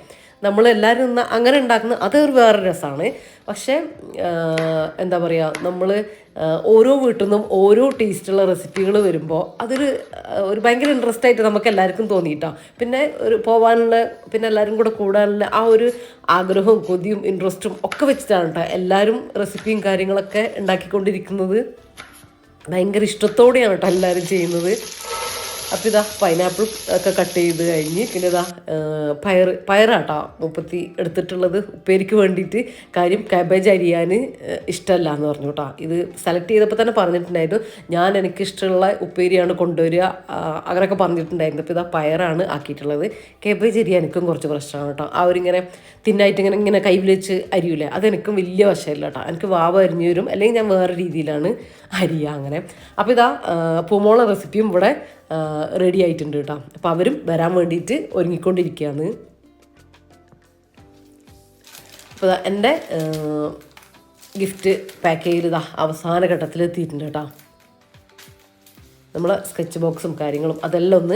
നമ്മളെല്ലാവരും ഒന്ന് അങ്ങനെ ഉണ്ടാക്കുന്നത്, അതൊരു വേറെ രസമാണ്. പക്ഷേ എന്താ പറയുക, നമ്മൾ ഓരോ വീട്ടിൽ നിന്നും ഓരോ ടേസ്റ്റുള്ള റെസിപ്പികൾ വരുമ്പോൾ ഒരു ഭയങ്കര ഇൻട്രസ്റ്റ് ആയിട്ട് നമുക്ക് എല്ലാവർക്കും തോന്നിയിട്ടോ. പിന്നെ പോകാനുള്ള, പിന്നെ എല്ലാവരും കൂടെ കൂടാനുള്ള ആ ഒരു ആഗ്രഹവും കൊതിയും ഇൻട്രസ്റ്റും ഒക്കെ വെച്ചിട്ടാണ് കേട്ടോ എല്ലാവരും റെസിപ്പിയും കാര്യങ്ങളൊക്കെ ഉണ്ടാക്കിക്കൊണ്ടിരിക്കുന്നത്. ഭയങ്കര ഇഷ്ടത്തോടെയാണ് കേട്ടോ എല്ലാവരും ചെയ്യുന്നത്. അപ്പോൾ ഇതാ പൈനാപ്പിൾ ഒക്കെ കട്ട് ചെയ്ത് കഴിഞ്ഞ് പിന്നെ ഇതാ പയറാട്ടോ മുപ്പത്തി എടുത്തിട്ടുള്ളത് ഉപ്പേരിക്ക് വേണ്ടിയിട്ട്. കാര്യം കാബേജ് അരിയാൻ ഇഷ്ടമല്ല എന്ന് പറഞ്ഞു കേട്ടോ. ഇത് സെലക്ട് ചെയ്തപ്പോൾ തന്നെ പറഞ്ഞിട്ടുണ്ടായിരുന്നു, എനിക്കിഷ്ടമുള്ള ഉപ്പേരിയാണ് കൊണ്ടുവരിക, അങ്ങനെയൊക്കെ പറഞ്ഞിട്ടുണ്ടായിരുന്നു. അപ്പോൾ ഇതാ പയറാണ് ആക്കിയിട്ടുള്ളത്. കാബേജ് അരിയാൻ എനിക്കും കുറച്ച് പ്രശ്നമാണ് കേട്ടോ. അവരിങ്ങനെ തിന്നായിട്ട് ഇങ്ങനെ കൈയിൽ വെച്ച് അരിയില്ലേ, അതെനിക്കും വലിയ വശമില്ല കേട്ടോ. എനിക്ക് വാവ അരിഞ്ഞു വരും, അല്ലെങ്കിൽ ഞാൻ വേറെ രീതിയിലാണ് അരിയുക അങ്ങനെ. അപ്പോൾ ഇതാ പൂമോള റെസിപ്പിയും ഇവിടെ റെഡി ആയിട്ടുണ്ട് കേട്ടോ. അപ്പോൾ അവരും വരാൻ വേണ്ടിയിട്ട് ഒരുങ്ങിക്കൊണ്ടിരിക്കുകയാണ്. അപ്പോൾ എൻ്റെ ഗിഫ്റ്റ് പാക്ക് ചെയ്ത് അവസാന ഘട്ടത്തിൽ എത്തിയിട്ടുണ്ട് കേട്ടോ. നമ്മൾ സ്കെച്ച് ബോക്സും കാര്യങ്ങളും അതെല്ലാം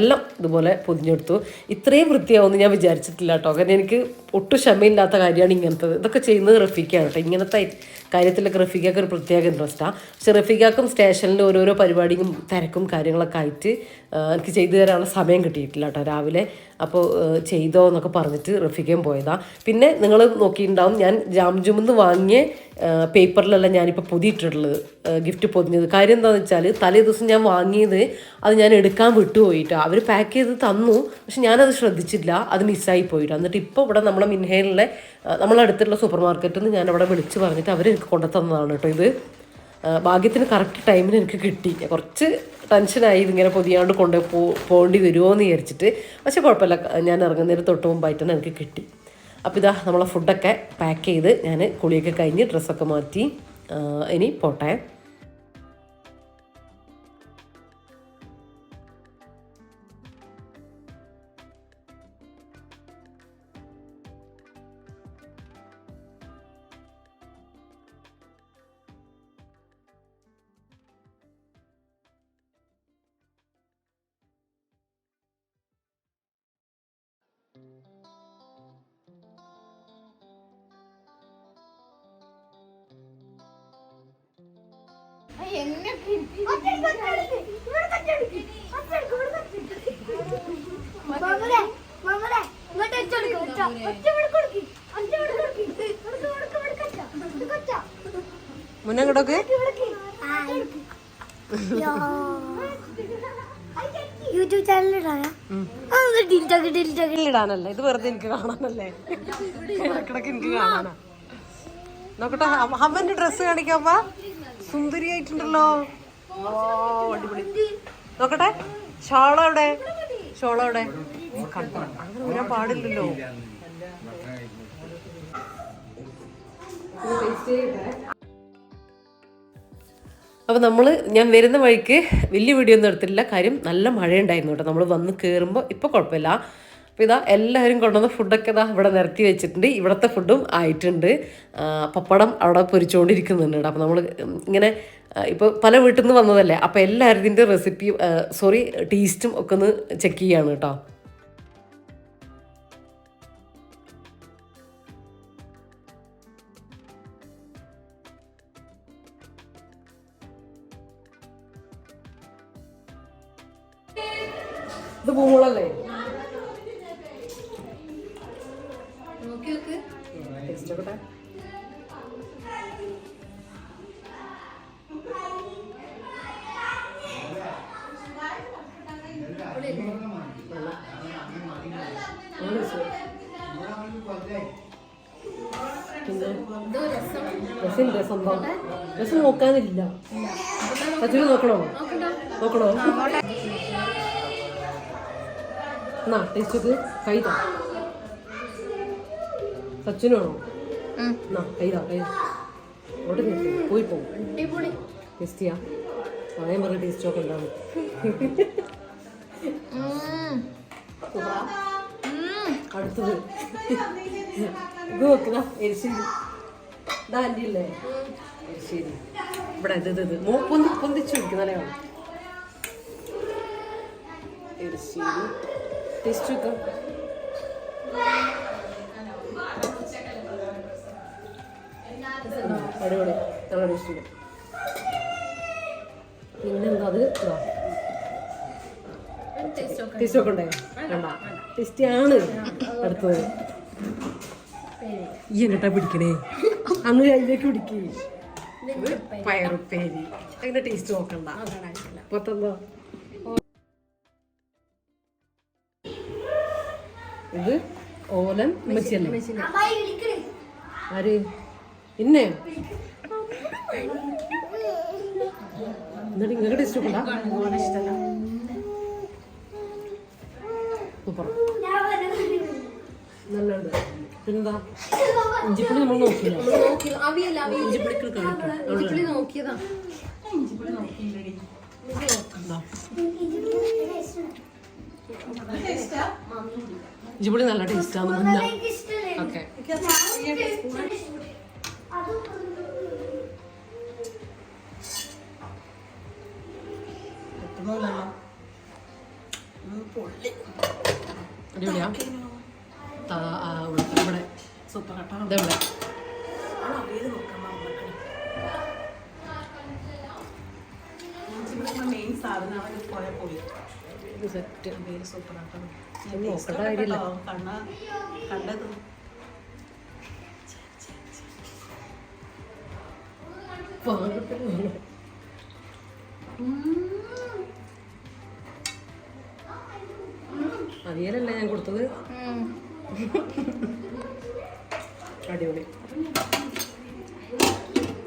എല്ലാം ഇതുപോലെ പൊതിഞ്ഞെടുത്തു. ഇത്രയും വൃത്തിയാവുമെന്ന് ഞാൻ വിചാരിച്ചിട്ടില്ല കേട്ടോ. കാരണം എനിക്ക് ഒട്ടും ക്ഷമയില്ലാത്ത കാര്യമാണ് ഇങ്ങനത്തത്. ഇതൊക്കെ ചെയ്യുന്നത് റഫീഖാണ് കേട്ടോ. ഇങ്ങനത്തെ കാര്യത്തിലൊക്കെ റഫീഖയ്ക്ക് ഒരു പ്രത്യേക ഇൻട്രസ്റ്റാണ്. പക്ഷെ റഫീഖാക്കും സ്റ്റേഷനിൽ ഓരോരോ പരിപാടിയും തിരക്കും കാര്യങ്ങളൊക്കെ ആയിട്ട് എനിക്ക് ചെയ്തു തരാനുള്ള സമയം കിട്ടിയിട്ടില്ല കേട്ടോ രാവിലെ. അപ്പോൾ ചെയ്തോ എന്നൊക്കെ പറഞ്ഞിട്ട് റഫീഖയും പോയതാണ്. പിന്നെ നിങ്ങൾ നോക്കിയിട്ടുണ്ടാവും, ഞാൻ ജാംജുമെന്ന് വാങ്ങിയ പേപ്പറിലല്ല ഞാനിപ്പോൾ പൊതിയിട്ടിട്ടുള്ളത്, ഗിഫ്റ്റ് പൊതിഞ്ഞത്. കാര്യം എന്താണെന്ന് വെച്ചാൽ തലേ ദിവസം ഞാൻ വാങ്ങിയത് അത് ഞാൻ എടുക്കാൻ വിട്ടുപോയിട്ടാണ്. അവർ പാക്ക് ചെയ്ത് തന്നു, പക്ഷെ ഞാനത് ശ്രദ്ധിച്ചില്ല, അത് മിസ്സായി പോയിട്ട്. എന്നിട്ട് ഇപ്പോൾ ഇവിടെ നമ്മളെ മിൻഹയിലെ നമ്മളടുത്തുള്ള സൂപ്പർ മാർക്കറ്റിൽ നിന്ന് ഞാനവിടെ വിളിച്ച് പറഞ്ഞിട്ട് അവർ എനിക്ക് കൊണ്ടു തന്നതാണ് കേട്ടോ. ഇത് ഭാഗ്യത്തിന് കറക്റ്റ് ടൈമിന് എനിക്ക് കിട്ടി. കുറച്ച് ടെൻഷനായി ഇതിങ്ങനെ പൊതിയാണ്ട് പോകേണ്ടി വരുമോ എന്ന് വിചാരിച്ചിട്ട്. പക്ഷെ കുഴപ്പമില്ല, ഞാൻ ഇറങ്ങുന്നതിന് തൊട്ട് മുമ്പായിട്ട് തന്നെ എനിക്ക് കിട്ടി. അപ്പോൾ ഇതാ നമ്മളെ ഫുഡൊക്കെ പാക്ക് ചെയ്ത് ഞാൻ കുളിയൊക്കെ കഴിഞ്ഞ് ഡ്രസ്സൊക്കെ മാറ്റി ഇനി പോട്ടെ. മുന്നോട്ടൊക്കെ യൂട്യൂബ് ചാനലിടാനല്ലേ, ഇത് വെറുതെ എനിക്ക് കാണാനല്ലേ, ഇടക്കിടക്ക് എനിക്ക് കാണാനാ. നോക്കട്ടെ അവന്റെ ഡ്രസ്സ് കാണിക്കാപ്പാ, സുന്ദരിയായിട്ടുണ്ടല്ലോ, അടിപൊളി. നോക്കട്ടെ ഷോളവിടെ കണ്ടോ, അങ്ങനെ വരാൻ പാടില്ലല്ലോ. അപ്പോൾ ഞാൻ വരുന്ന വഴിക്ക് വലിയ വീഡിയോ ഒന്നും എടുത്തിട്ടില്ല. കാര്യം നല്ല മഴയുണ്ടായിരുന്നു കേട്ടോ. നമ്മൾ വന്ന് കയറുമ്പോൾ ഇപ്പോൾ കുഴപ്പമില്ല, അപ്പോൾ ഇതാ എല്ലാവരും കൊണ്ടുവന്ന ഫുഡൊക്കെ ഇതാ ഇവിടെ നിരത്തി വെച്ചിട്ടുണ്ട്. ഇവിടുത്തെ ഫുഡും ആയിട്ടുണ്ട്. പപ്പടം അവിടെ പൊരിച്ചുകൊണ്ടിരിക്കുന്നുണ്ട് കേട്ടോ. അപ്പോൾ നമ്മൾ ഇങ്ങനെ ഇപ്പോൾ പല വീട്ടിൽ നിന്ന് വന്നതല്ലേ, അപ്പോൾ എല്ലാവരുടെ റെസിപ്പിയും ടേസ്റ്റും ഒക്കെ ഒന്ന് ചെക്ക് ചെയ്യാണ് കേട്ടോ. ഇത് പൂളല്ലേ? രസം നോക്കാനില്ല. സച്ചിന് നോക്കണോ? എന്നാ ടേസ്റ്റ് കൈതാ. സച്ചിനാണോ? എന്നാ കൈതാ അവിടെ പോയി പോകും. ടേസ്റ്റ് ചെയ്യാം. പറയാൻ പറഞ്ഞ ടേസ്റ്റ് ഒക്കെ ഉണ്ടാവും. അടുത്തത് ഇത് നോക്കുന്ന എരിശ്ശേരി. ഇതാ ആൻറ്റി അല്ലേ? എരിശ്ശേരി ഇവിടെ പൊന്തിച്ചു പിടിക്കുന്നല്ലേ എരിശ്ശേരി. ടേസ്റ്റ് വെക്കാം. അടിപൊളി, നല്ല ടേസ്റ്റ് ഉണ്ട്. പിന്നെന്താ അത് ടേസ്റ്റ് ഒക്കെ ഉണ്ടേ? വേണ്ട, ടേസ്റ്റി ആണ്. അടുത്തത് ഈ എങ്ങട്ടാ പിടിക്കണേ? അന്ന് അതിലേക്ക് പിടിക്കേ. പയറുപ്പേരി. അതിന്റെ ടേസ്റ്റ് നോക്കണ്ട. പത്തെന്താ ഇത്? ഓലൻ ഉമ്മച്ചിയല്ലേ? ആര്? പിന്നെ എന്നിട്ട് ഇങ്ങനെ ടേസ്റ്റ് നോക്കണ്ട. സൂപ്പർ, നല്ലുണ്ട്. പിന്നെന്താ? ഇഞ്ചിപ്പുളി നമ്മൾ നോക്കിയില്ല. ഇഞ്ചിപ്പുളി നോക്കിയതാ. ഇഞ്ചിപ്പുളി നല്ല ടേസ്റ്റാണ്. ഓക്കെ, അടിപൊളിയാ. ഇവിടെ ഇതെവിടെ? സെറ്റ് നോക്കേണ്ട കാര്യമില്ല. അവിയലല്ലേ ഞാൻ കൊടുത്തത്? അടിപൊളി.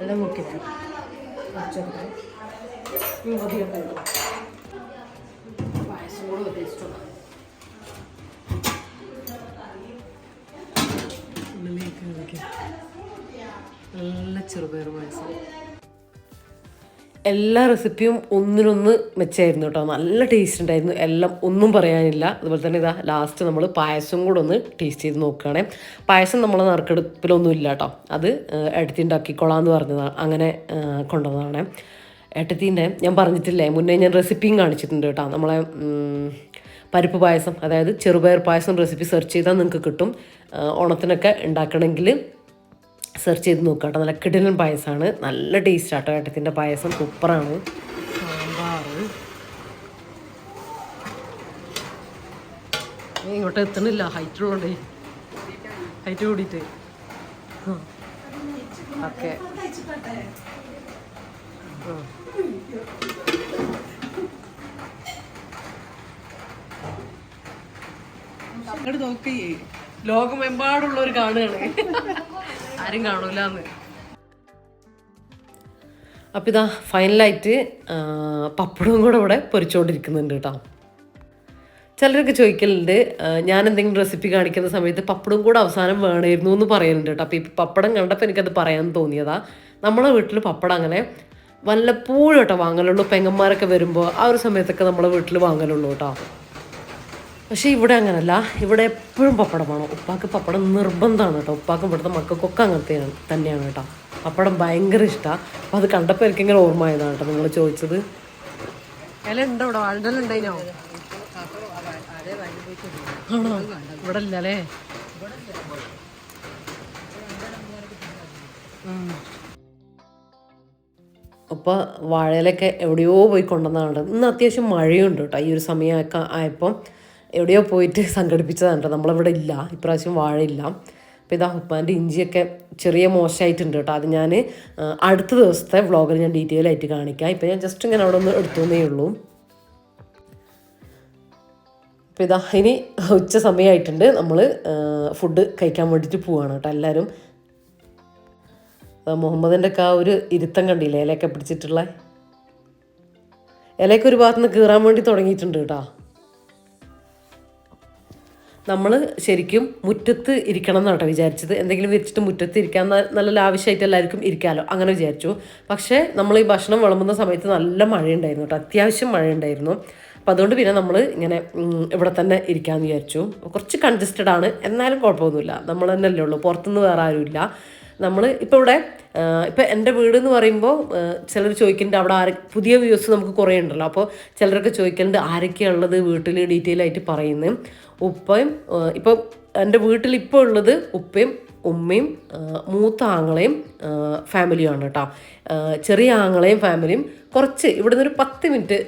എല്ലാം നോക്കില്ല. പായസം കൂടെ ടേസ്റ്റുള്ള നല്ല ചെറുപയർ പായസം. എല്ലാ റെസിപ്പിയും ഒന്നിനൊന്ന് മെച്ചമായിരുന്നു കേട്ടോ. നല്ല ടേസ്റ്റ് ഉണ്ടായിരുന്നു. എല്ലാം ഒന്നും പറയാനില്ല. അതുപോലെ തന്നെ ഇതാ ലാസ്റ്റ് നമ്മൾ പായസം കൂടെ ഒന്ന് ടേസ്റ്റ് ചെയ്ത് നോക്കുകയാണെ. പായസം നമ്മളെ നറുക്കെടുപ്പിലൊന്നും ഇല്ല കേട്ടോ. അത് ഏട്ടത്തി ഉണ്ടാക്കിക്കോളാന്ന് പറഞ്ഞതാണ്. അങ്ങനെ കൊണ്ടുവന്നതാണ്. ഏട്ടത്തീൻ്റെ ഞാൻ പറഞ്ഞിട്ടില്ലേ, മുന്നേ ഞാൻ റെസിപ്പിയും കാണിച്ചിട്ടുണ്ട് കേട്ടോ. നമ്മളെ പരിപ്പ് പായസം, അതായത് ചെറുപയർ പായസം റെസിപ്പി സെർച്ച് ചെയ്താൽ നിങ്ങൾക്ക് കിട്ടും. ഓണത്തിനൊക്കെ ഉണ്ടാക്കണമെങ്കിൽ സെർച്ച് ചെയ്ത് നോക്കാം കേട്ടോ. നല്ല കിടിലൻ പായസമാണ്. നല്ല ടേസ്റ്റ് ആട്ടോ ഏട്ടത്തിൻ്റെ പായസം. സൂപ്പറാണ്. സാമ്പാർ ഇങ്ങോട്ട് എത്തണില്ല. ഹൈറ്റുള്ളതേ, ഹൈറ്റ് കൂടിയിട്ട്. ഓക്കെ, അങ്ങോട്ട് നോക്കി ലോകമെമ്പാടുള്ളവർ കാണുകയാണ്. ആരും കാണൂലെന്ന്. അപ്പം ഇതാ ഫൈനലായിട്ട് പപ്പടവും കൂടെ ഇവിടെ പൊരിച്ചുകൊണ്ടിരിക്കുന്നുണ്ട് കേട്ടോ. ചിലരൊക്കെ ചോദിക്കലുണ്ട്, ഞാൻ എന്തെങ്കിലും റെസിപ്പി കാണിക്കുന്ന സമയത്ത് പപ്പടവും കൂടെ അവസാനം വേണമായിരുന്നു എന്ന് പറയുന്നുണ്ട് കേട്ടോ. അപ്പോൾ ഈ പപ്പടം കണ്ടപ്പോൾ എനിക്കത് പറയാൻ തോന്നിയതാ. നമ്മളെ വീട്ടിൽ പപ്പടം അങ്ങനെ വല്ലപ്പോഴും കേട്ടോ വാങ്ങലുള്ളൂ. പെങ്ങന്മാരൊക്കെ വരുമ്പോൾ ആ ഒരു സമയത്തൊക്കെ നമ്മളെ വീട്ടിൽ വാങ്ങലുള്ളൂ കേട്ടോ. പക്ഷേ ഇവിടെ അങ്ങനല്ല, ഇവിടെ എപ്പോഴും പപ്പടം വേണം. ഉപ്പാക്ക് പപ്പടം നിർബന്ധമാണ് കേട്ടോ. ഉപ്പാക്കും ഇവിടുത്തെ മക്കൾക്കൊക്കെ അങ്ങനത്തെ തന്നെയാണ് കേട്ടോ. പപ്പടം ഭയങ്കര ഇഷ്ടമാണ്. അപ്പം അത് കണ്ടപ്പോൾ എനിക്കിങ്ങനെ ഓർമ്മയായതാണ് കേട്ടോ നിങ്ങൾ ചോദിച്ചത്. ഇല ഉണ്ടോ ഇവിടെ? വാഴണ്ടല്ലോ ആണോ? ഇവിടെ ഇല്ലല്ലേ? അപ്പോൾ വാഴയിലൊക്കെ എവിടെയോ പോയി കൊണ്ടുവന്നതാണ്. ഇന്ന് അത്യാവശ്യം മഴയുണ്ട് കേട്ടോ. ഈ ഒരു സമയമൊക്കെ ആയപ്പം എവിടെയോ പോയിട്ട് സംഘടിപ്പിച്ചതാണ് കേട്ടോ. നമ്മളിവിടെ ഇല്ല, ഇപ്രാവശ്യം വാഴയില്ല. അപ്പോൾ ഇതാ ഉപ്പാൻ്റെ ഇഞ്ചിയൊക്കെ ചെറിയ മോശമായിട്ടുണ്ട് കേട്ടോ. അത് ഞാൻ അടുത്ത ദിവസത്തെ വ്ളോഗിൽ ഞാൻ ഡീറ്റെയിൽ ആയിട്ട് കാണിക്കാം. ഇപ്പോൾ ഞാൻ ജസ്റ്റ് ഇങ്ങനെ അവിടെ ഒന്ന് എടുത്തുന്നേ ഉള്ളൂ. അപ്പോൾ ഇതാ ഇനി ഉച്ച സമയമായിട്ടുണ്ട്. നമ്മൾ ഫുഡ് കഴിക്കാൻ വേണ്ടിയിട്ട് പോവുകയാണ് കേട്ടോ എല്ലാവരും. മുഹമ്മദിൻ്റെ ഒക്കെ ആ ഒരു ഇരുത്തം കണ്ടില്ലേ, ഇലയൊക്കെ പിടിച്ചിട്ടുള്ള. ഇലയൊക്കെ ഒരു ഭാഗത്ത് നിന്ന് കീറാൻ വേണ്ടി തുടങ്ങിയിട്ടുണ്ട് കേട്ടോ. നമ്മൾ ശരിക്കും മുറ്റത്ത് ഇരിക്കണം എന്നാണ് കേട്ടോ വിചാരിച്ചത്. എന്തെങ്കിലും വെച്ചിട്ട് മുറ്റത്ത് ഇരിക്കാൻ നല്ല ലാവശ്യമായിട്ട് എല്ലാവർക്കും ഇരിക്കാമല്ലോ, അങ്ങനെ വിചാരിച്ചു. പക്ഷേ നമ്മൾ ഈ ഭക്ഷണം വിളമ്പുന്ന സമയത്ത് നല്ല മഴയുണ്ടായിരുന്നു കേട്ടോ, അത്യാവശ്യം മഴയുണ്ടായിരുന്നു. അപ്പോൾ അതുകൊണ്ട് പിന്നെ നമ്മൾ ഇങ്ങനെ ഇവിടെ തന്നെ ഇരിക്കാമെന്ന് വിചാരിച്ചു. കുറച്ച് കൺജസ്റ്റഡ് ആണ്, എന്നാലും കുഴപ്പമൊന്നുമില്ല. നമ്മൾ തന്നെ അല്ലേ ഉള്ളൂ, പുറത്തുനിന്ന് വേറെ ആരുമില്ല. നമ്മൾ ഇപ്പോൾ ഇവിടെ ഇപ്പം എൻ്റെ വീട് എന്ന് പറയുമ്പോൾ ചിലർ ചോദിക്കുന്നുണ്ട് അവിടെ പുതിയ വ്യൂസ് നമുക്ക് കുറേ ഉണ്ടല്ലോ. അപ്പോൾ ചിലരൊക്കെ ചോദിക്കുന്നുണ്ട് ആരൊക്കെയാണ് ഉള്ളത് വീട്ടിൽ, ഡീറ്റെയിൽ ആയിട്ട് പറയുന്നത്. ഉപ്പയും ഇപ്പം എൻ്റെ വീട്ടിൽ ഇപ്പോൾ ഉള്ളത് ഉപ്പയും ഉമ്മയും മൂത്ത ആങ്ങളെയും ഫാമിലിയുമാണ് കേട്ടോ. ചെറിയ ആങ്ങളെയും ഫാമിലിയും കുറച്ച് ഇവിടെ നിന്നൊരു 10 മിനിറ്റ്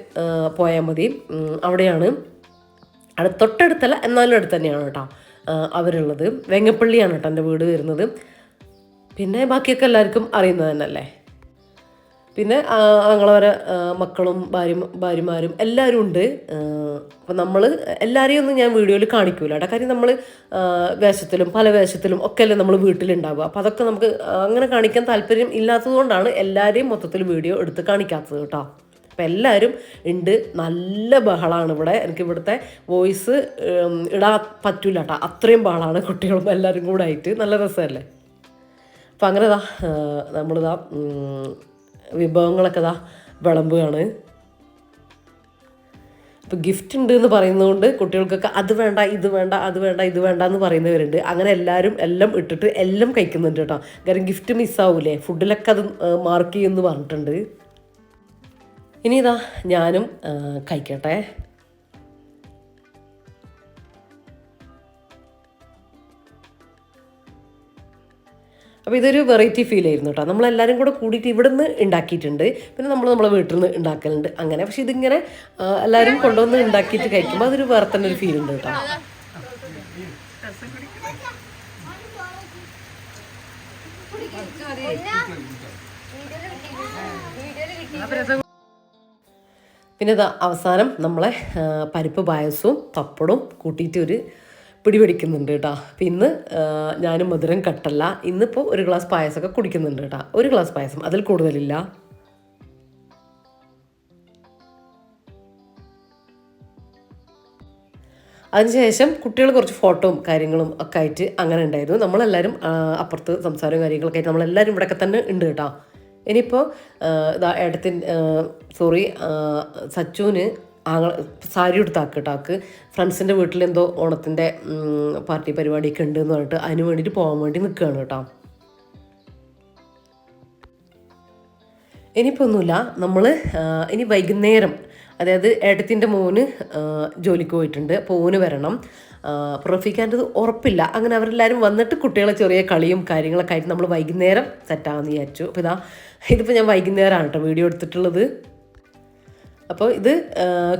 പോയാൽ മതി, അവിടെയാണ്. തൊട്ടടുത്തല്ല എന്നാലും അടുത്ത് തന്നെയാണ് കേട്ടോ അവരുള്ളത്. വെങ്ങപ്പള്ളിയാണ് കേട്ടോ എൻ്റെ വീട് വരുന്നത്. പിന്നെ ബാക്കിയൊക്കെ എല്ലാവർക്കും അറിയുന്നത് തന്നെയല്ലേ. പിന്നെ ഞങ്ങളവരെ മക്കളും ഭാര്യമാരും എല്ലാവരും ഉണ്ട്. അപ്പം നമ്മൾ എല്ലാവരെയും ഒന്നും ഞാൻ വീഡിയോയിൽ കാണിക്കൂല കേട്ടോ. കാര്യം നമ്മൾ വേഷത്തിലും പല വേഷത്തിലും ഒക്കെ അല്ലേ നമ്മൾ വീട്ടിലുണ്ടാവുക. അപ്പോൾ അതൊക്കെ നമുക്ക് അങ്ങനെ കാണിക്കാൻ താല്പര്യം ഇല്ലാത്തതുകൊണ്ടാണ് എല്ലാവരെയും മൊത്തത്തിൽ വീഡിയോ എടുത്ത് കാണിക്കാത്തത് കേട്ടോ. അപ്പം എല്ലാവരും ഉണ്ട്, നല്ല ബഹളമാണ് ഇവിടെ. എനിക്ക് ഇവിടുത്തെ വോയിസ് ഇടാൻ പറ്റില്ല കേട്ടോ, അത്രയും ബഹളമാണ് കുട്ടികളും എല്ലാവരും കൂടെ ആയിട്ട്. നല്ല രസമല്ലേ. അപ്പം അങ്ങനെ നമ്മളിതാ വിഭവങ്ങളൊക്കെ വിളമ്പുകയാണ്. അപ്പോൾ ഗിഫ്റ്റ് ഉണ്ട് എന്ന് പറയുന്നതുകൊണ്ട് കുട്ടികൾക്കൊക്കെ അത് വേണ്ട ഇത് വേണ്ട അത് വേണ്ട ഇത് വേണ്ട എന്ന് പറയുന്നവരുണ്ട്. അങ്ങനെ എല്ലാവരും എല്ലാം ഇട്ടിട്ട് എല്ലാം കഴിക്കുന്നുണ്ട് കേട്ടോ. കാരണം ഗിഫ്റ്റ് മിസ്സാവൂലേ, ഫുഡിലൊക്കെ അത് മാർക്ക് ചെയ്യുമെന്ന് പറഞ്ഞിട്ടുണ്ട്. ഇനി ഞാനും കഴിക്കട്ടെ. അപ്പോൾ ഇതൊരു വെറൈറ്റി ഫീൽ ആയിരുന്നു കേട്ടോ. നമ്മളെല്ലാവരും കൂടെ കൂടിയിട്ട് ഇവിടെ നിന്ന് ഉണ്ടാക്കിയിട്ടുണ്ട്, പിന്നെ നമ്മളെ വീട്ടിൽ നിന്ന് ഉണ്ടാക്കലുണ്ട് അങ്ങനെ. പക്ഷെ ഇതിങ്ങനെ എല്ലാവരും കൊണ്ടുവന്ന് ഉണ്ടാക്കിയിട്ട് കഴിക്കുമ്പോൾ അതൊരു വേറെ തന്നെ ഒരു ഫീൽ ഉണ്ട് കേട്ടോ. പിന്നെ അവസാനം നമ്മളെ പരിപ്പ് പായസവും പപ്പടവും കൂട്ടിയിട്ട് ഒരു പിടിപിടിക്കുന്നുണ്ട് കേട്ടോ. അപ്പം ഇന്ന് ഞാനും മധുരം കട്ടല്ല, ഇന്നിപ്പോൾ ഒരു ഗ്ലാസ് പായസമൊക്കെ കുടിക്കുന്നുണ്ട് കേട്ടോ. ഒരു ഗ്ലാസ് പായസം, അതിൽ കൂടുതലില്ല. അതിനുശേഷം കുട്ടികൾ കുറച്ച് ഫോട്ടോയും കാര്യങ്ങളും ഒക്കെ ആയിട്ട് അങ്ങനെ ഉണ്ടായിരുന്നു. നമ്മളെല്ലാവരും അപ്പുറത്ത് സംസാരവും കാര്യങ്ങളൊക്കെ ആയിട്ട് നമ്മളെല്ലാവരും ഇവിടെയൊക്കെ തന്നെ ഉണ്ട് കേട്ടോ. ഇനിയിപ്പോൾ സച്ചുവിന് സാരി എടുത്താക്കിട്ടാക്ക് ഫ്രണ്ട്സിൻ്റെ വീട്ടിലെന്തോ ഓണത്തിൻ്റെ പാർട്ടി പരിപാടിയൊക്കെ ഉണ്ട് എന്ന് പറഞ്ഞിട്ട് അതിന് വേണ്ടിയിട്ട് പോകാൻ വേണ്ടി നിൽക്കുകയാണ് കേട്ടോ. ഇനിയിപ്പോൾ ഒന്നുമില്ല, നമ്മൾ ഇനി വൈകുന്നേരം, അതായത് ഏട്ടത്തിൻ്റെ മോന് ജോലിക്ക് പോയിട്ടുണ്ട്, അപ്പോൾ ഓന് വരണം. റഫീഖാൻ്റെത് ഉറപ്പില്ല. അങ്ങനെ അവരെല്ലാവരും വന്നിട്ട് കുട്ടികളെ ചെറിയ കളിയും കാര്യങ്ങളൊക്കെ ആയിട്ട് നമ്മൾ വൈകുന്നേരം സെറ്റാകാമെന്ന് വിചാരിച്ചു. അപ്പോൾ ഇതിപ്പോൾ ഞാൻ വൈകുന്നേരമാണ് കേട്ടോ വീഡിയോ എടുത്തിട്ടുള്ളത്. അപ്പോൾ ഇത്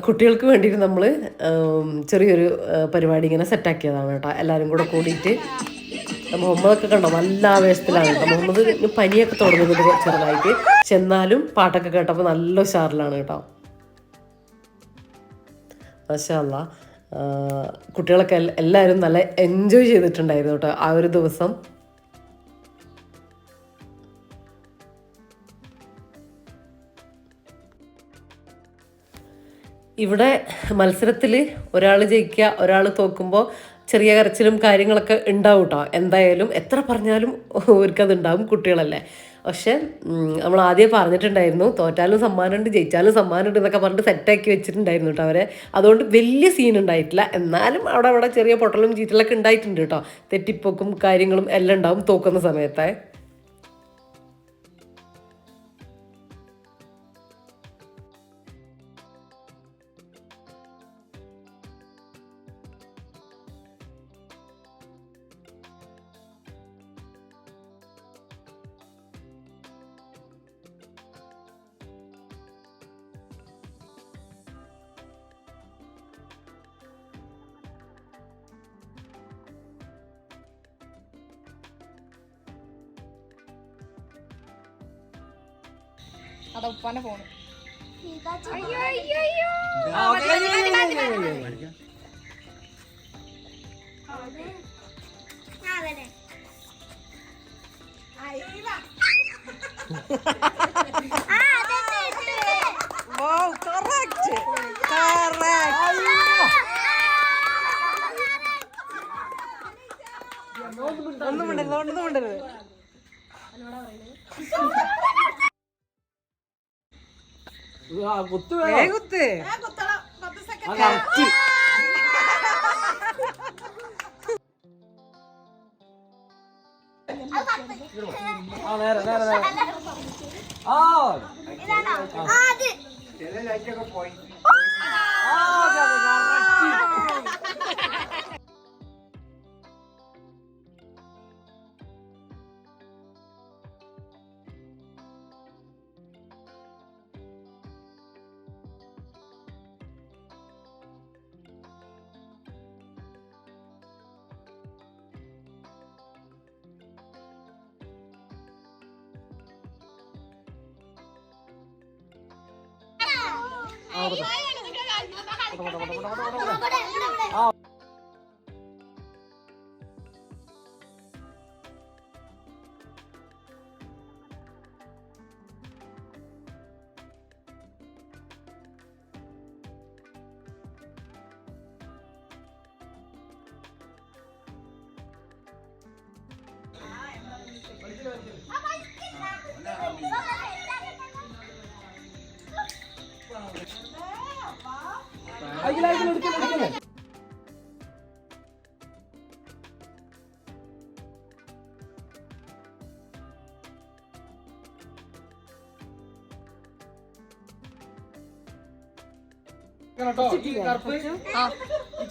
കുട്ടികൾക്ക് വേണ്ടിയിട്ട് നമ്മൾ ചെറിയൊരു പരിപാടി ഇങ്ങനെ സെറ്റാക്കിയതാണ് കേട്ടോ. എല്ലാവരും കൂടെ കൂടിയിട്ട്. മുഹമ്മദൊക്കെ കണ്ടോ നല്ല ആവേശത്തിലാണ് കേട്ടോ. മുഹമ്മദ് പനിയൊക്കെ തുടങ്ങുന്നത് ചെറുതായിട്ട്, പക്ഷെ എന്നാലും പാട്ടൊക്കെ കേട്ടപ്പോൾ നല്ല ഉഷാറിലാണ് കേട്ടോ. മാഷാ അല്ലാ, കുട്ടികളൊക്കെ എല്ലാവരും നല്ല എൻജോയ് ചെയ്തിട്ടുണ്ടായിരുന്നു കേട്ടോ ആ ഒരു ദിവസം. ഇവിടെ മത്സരത്തിൽ ഒരാൾ ജയിക്കുക ഒരാൾ തോക്കുമ്പോൾ ചെറിയ കരച്ചിലും കാര്യങ്ങളൊക്കെ ഉണ്ടാവും കേട്ടോ. എന്തായാലും എത്ര പറഞ്ഞാലും അവർക്കത് ഉണ്ടാവും, കുട്ടികളല്ലേ. പക്ഷെ നമ്മൾ ആദ്യം പറഞ്ഞിട്ടുണ്ടായിരുന്നു, തോറ്റാലും സമ്മാനമുണ്ട് ജയിച്ചാലും സമ്മാനമുണ്ട് എന്നൊക്കെ പറഞ്ഞിട്ട് സെറ്റാക്കി വെച്ചിട്ടുണ്ടായിരുന്നു കേട്ടോ അവരെ. അതുകൊണ്ട് വലിയ സീൻ ഉണ്ടായിട്ടില്ല. എന്നാലും അവിടെ ചെറിയ പൊട്ടലും ചീറ്റലൊക്കെ ഉണ്ടായിട്ടുണ്ട് കേട്ടോ. തെറ്റിപ്പോക്കും കാര്യങ്ങളും എല്ലാം ഉണ്ടാവും തോക്കുന്ന സമയത്തെ. അതാ ഉപ്പാന്റെ ഫോണ്. ഒന്നും മിണ്ടരുത്. കുത്ത്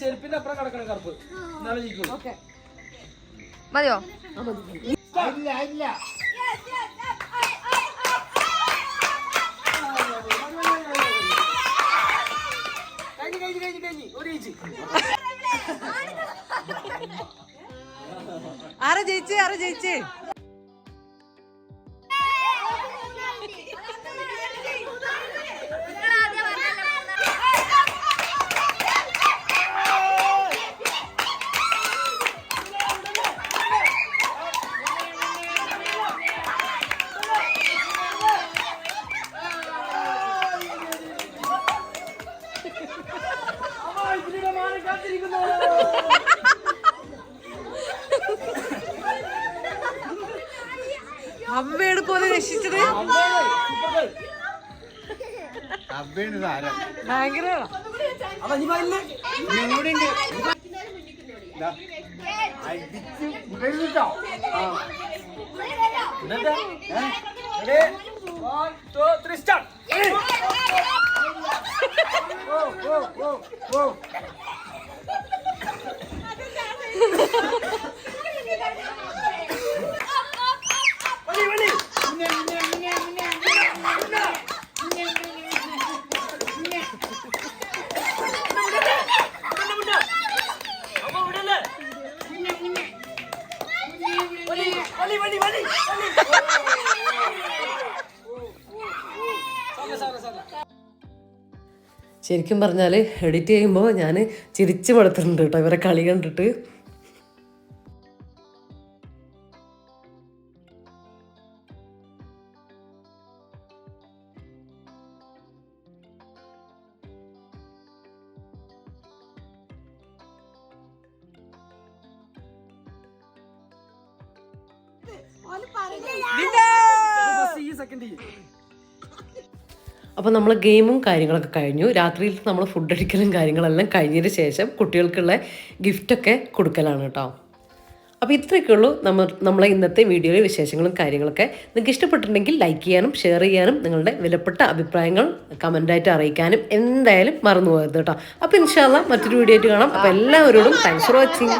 ചെരുപ്പിന്റെ അപ്പുറം കിടക്കണം കറുപ്പ്. മതിയോ? ആരാ ജയിച്ചേ? അമ്മയുടെ പോലെ രക്ഷിച്ചത് ഭയങ്കര. ശരിക്കും പറഞ്ഞാൽ എഡിറ്റ് ചെയ്യുമ്പോൾ ഞാൻ ചിരിച്ചു പടുത്തിട്ടുണ്ട് കേട്ടോ ഇവരെ കളി കണ്ടിട്ട്. അപ്പോൾ നമ്മൾ ഗെയിമും കാര്യങ്ങളൊക്കെ കഴിഞ്ഞു. രാത്രിയിൽ നമ്മൾ ഫുഡ് അടിക്കലും കാര്യങ്ങളെല്ലാം കഴിഞ്ഞതിന് ശേഷം കുട്ടികൾക്കുള്ള ഗിഫ്റ്റൊക്കെ കൊടുക്കലാണ് കേട്ടോ. അപ്പോൾ ഇത്രയൊക്കെ ഉള്ളൂ നമ്മളെ ഇന്നത്തെ വീഡിയോയിലെ വിശേഷങ്ങളും കാര്യങ്ങളൊക്കെ. നിങ്ങൾക്ക് ഇഷ്ടപ്പെട്ടിട്ടുണ്ടെങ്കിൽ ലൈക്ക് ചെയ്യാനും ഷെയർ ചെയ്യാനും നിങ്ങളുടെ വിലപ്പെട്ട അഭിപ്രായങ്ങൾ കമൻ്റായിട്ട് അറിയിക്കാനും എന്തായാലും മറന്നു പോകരുത് കേട്ടോ. അപ്പോൾ ഇൻഷാ അല്ലാഹ് മറ്റൊരു വീഡിയോ ആയിട്ട് കാണാം. അപ്പോൾ എല്ലാവരോടും താങ്ക്സ് ഫോർ വാച്ചിങ്.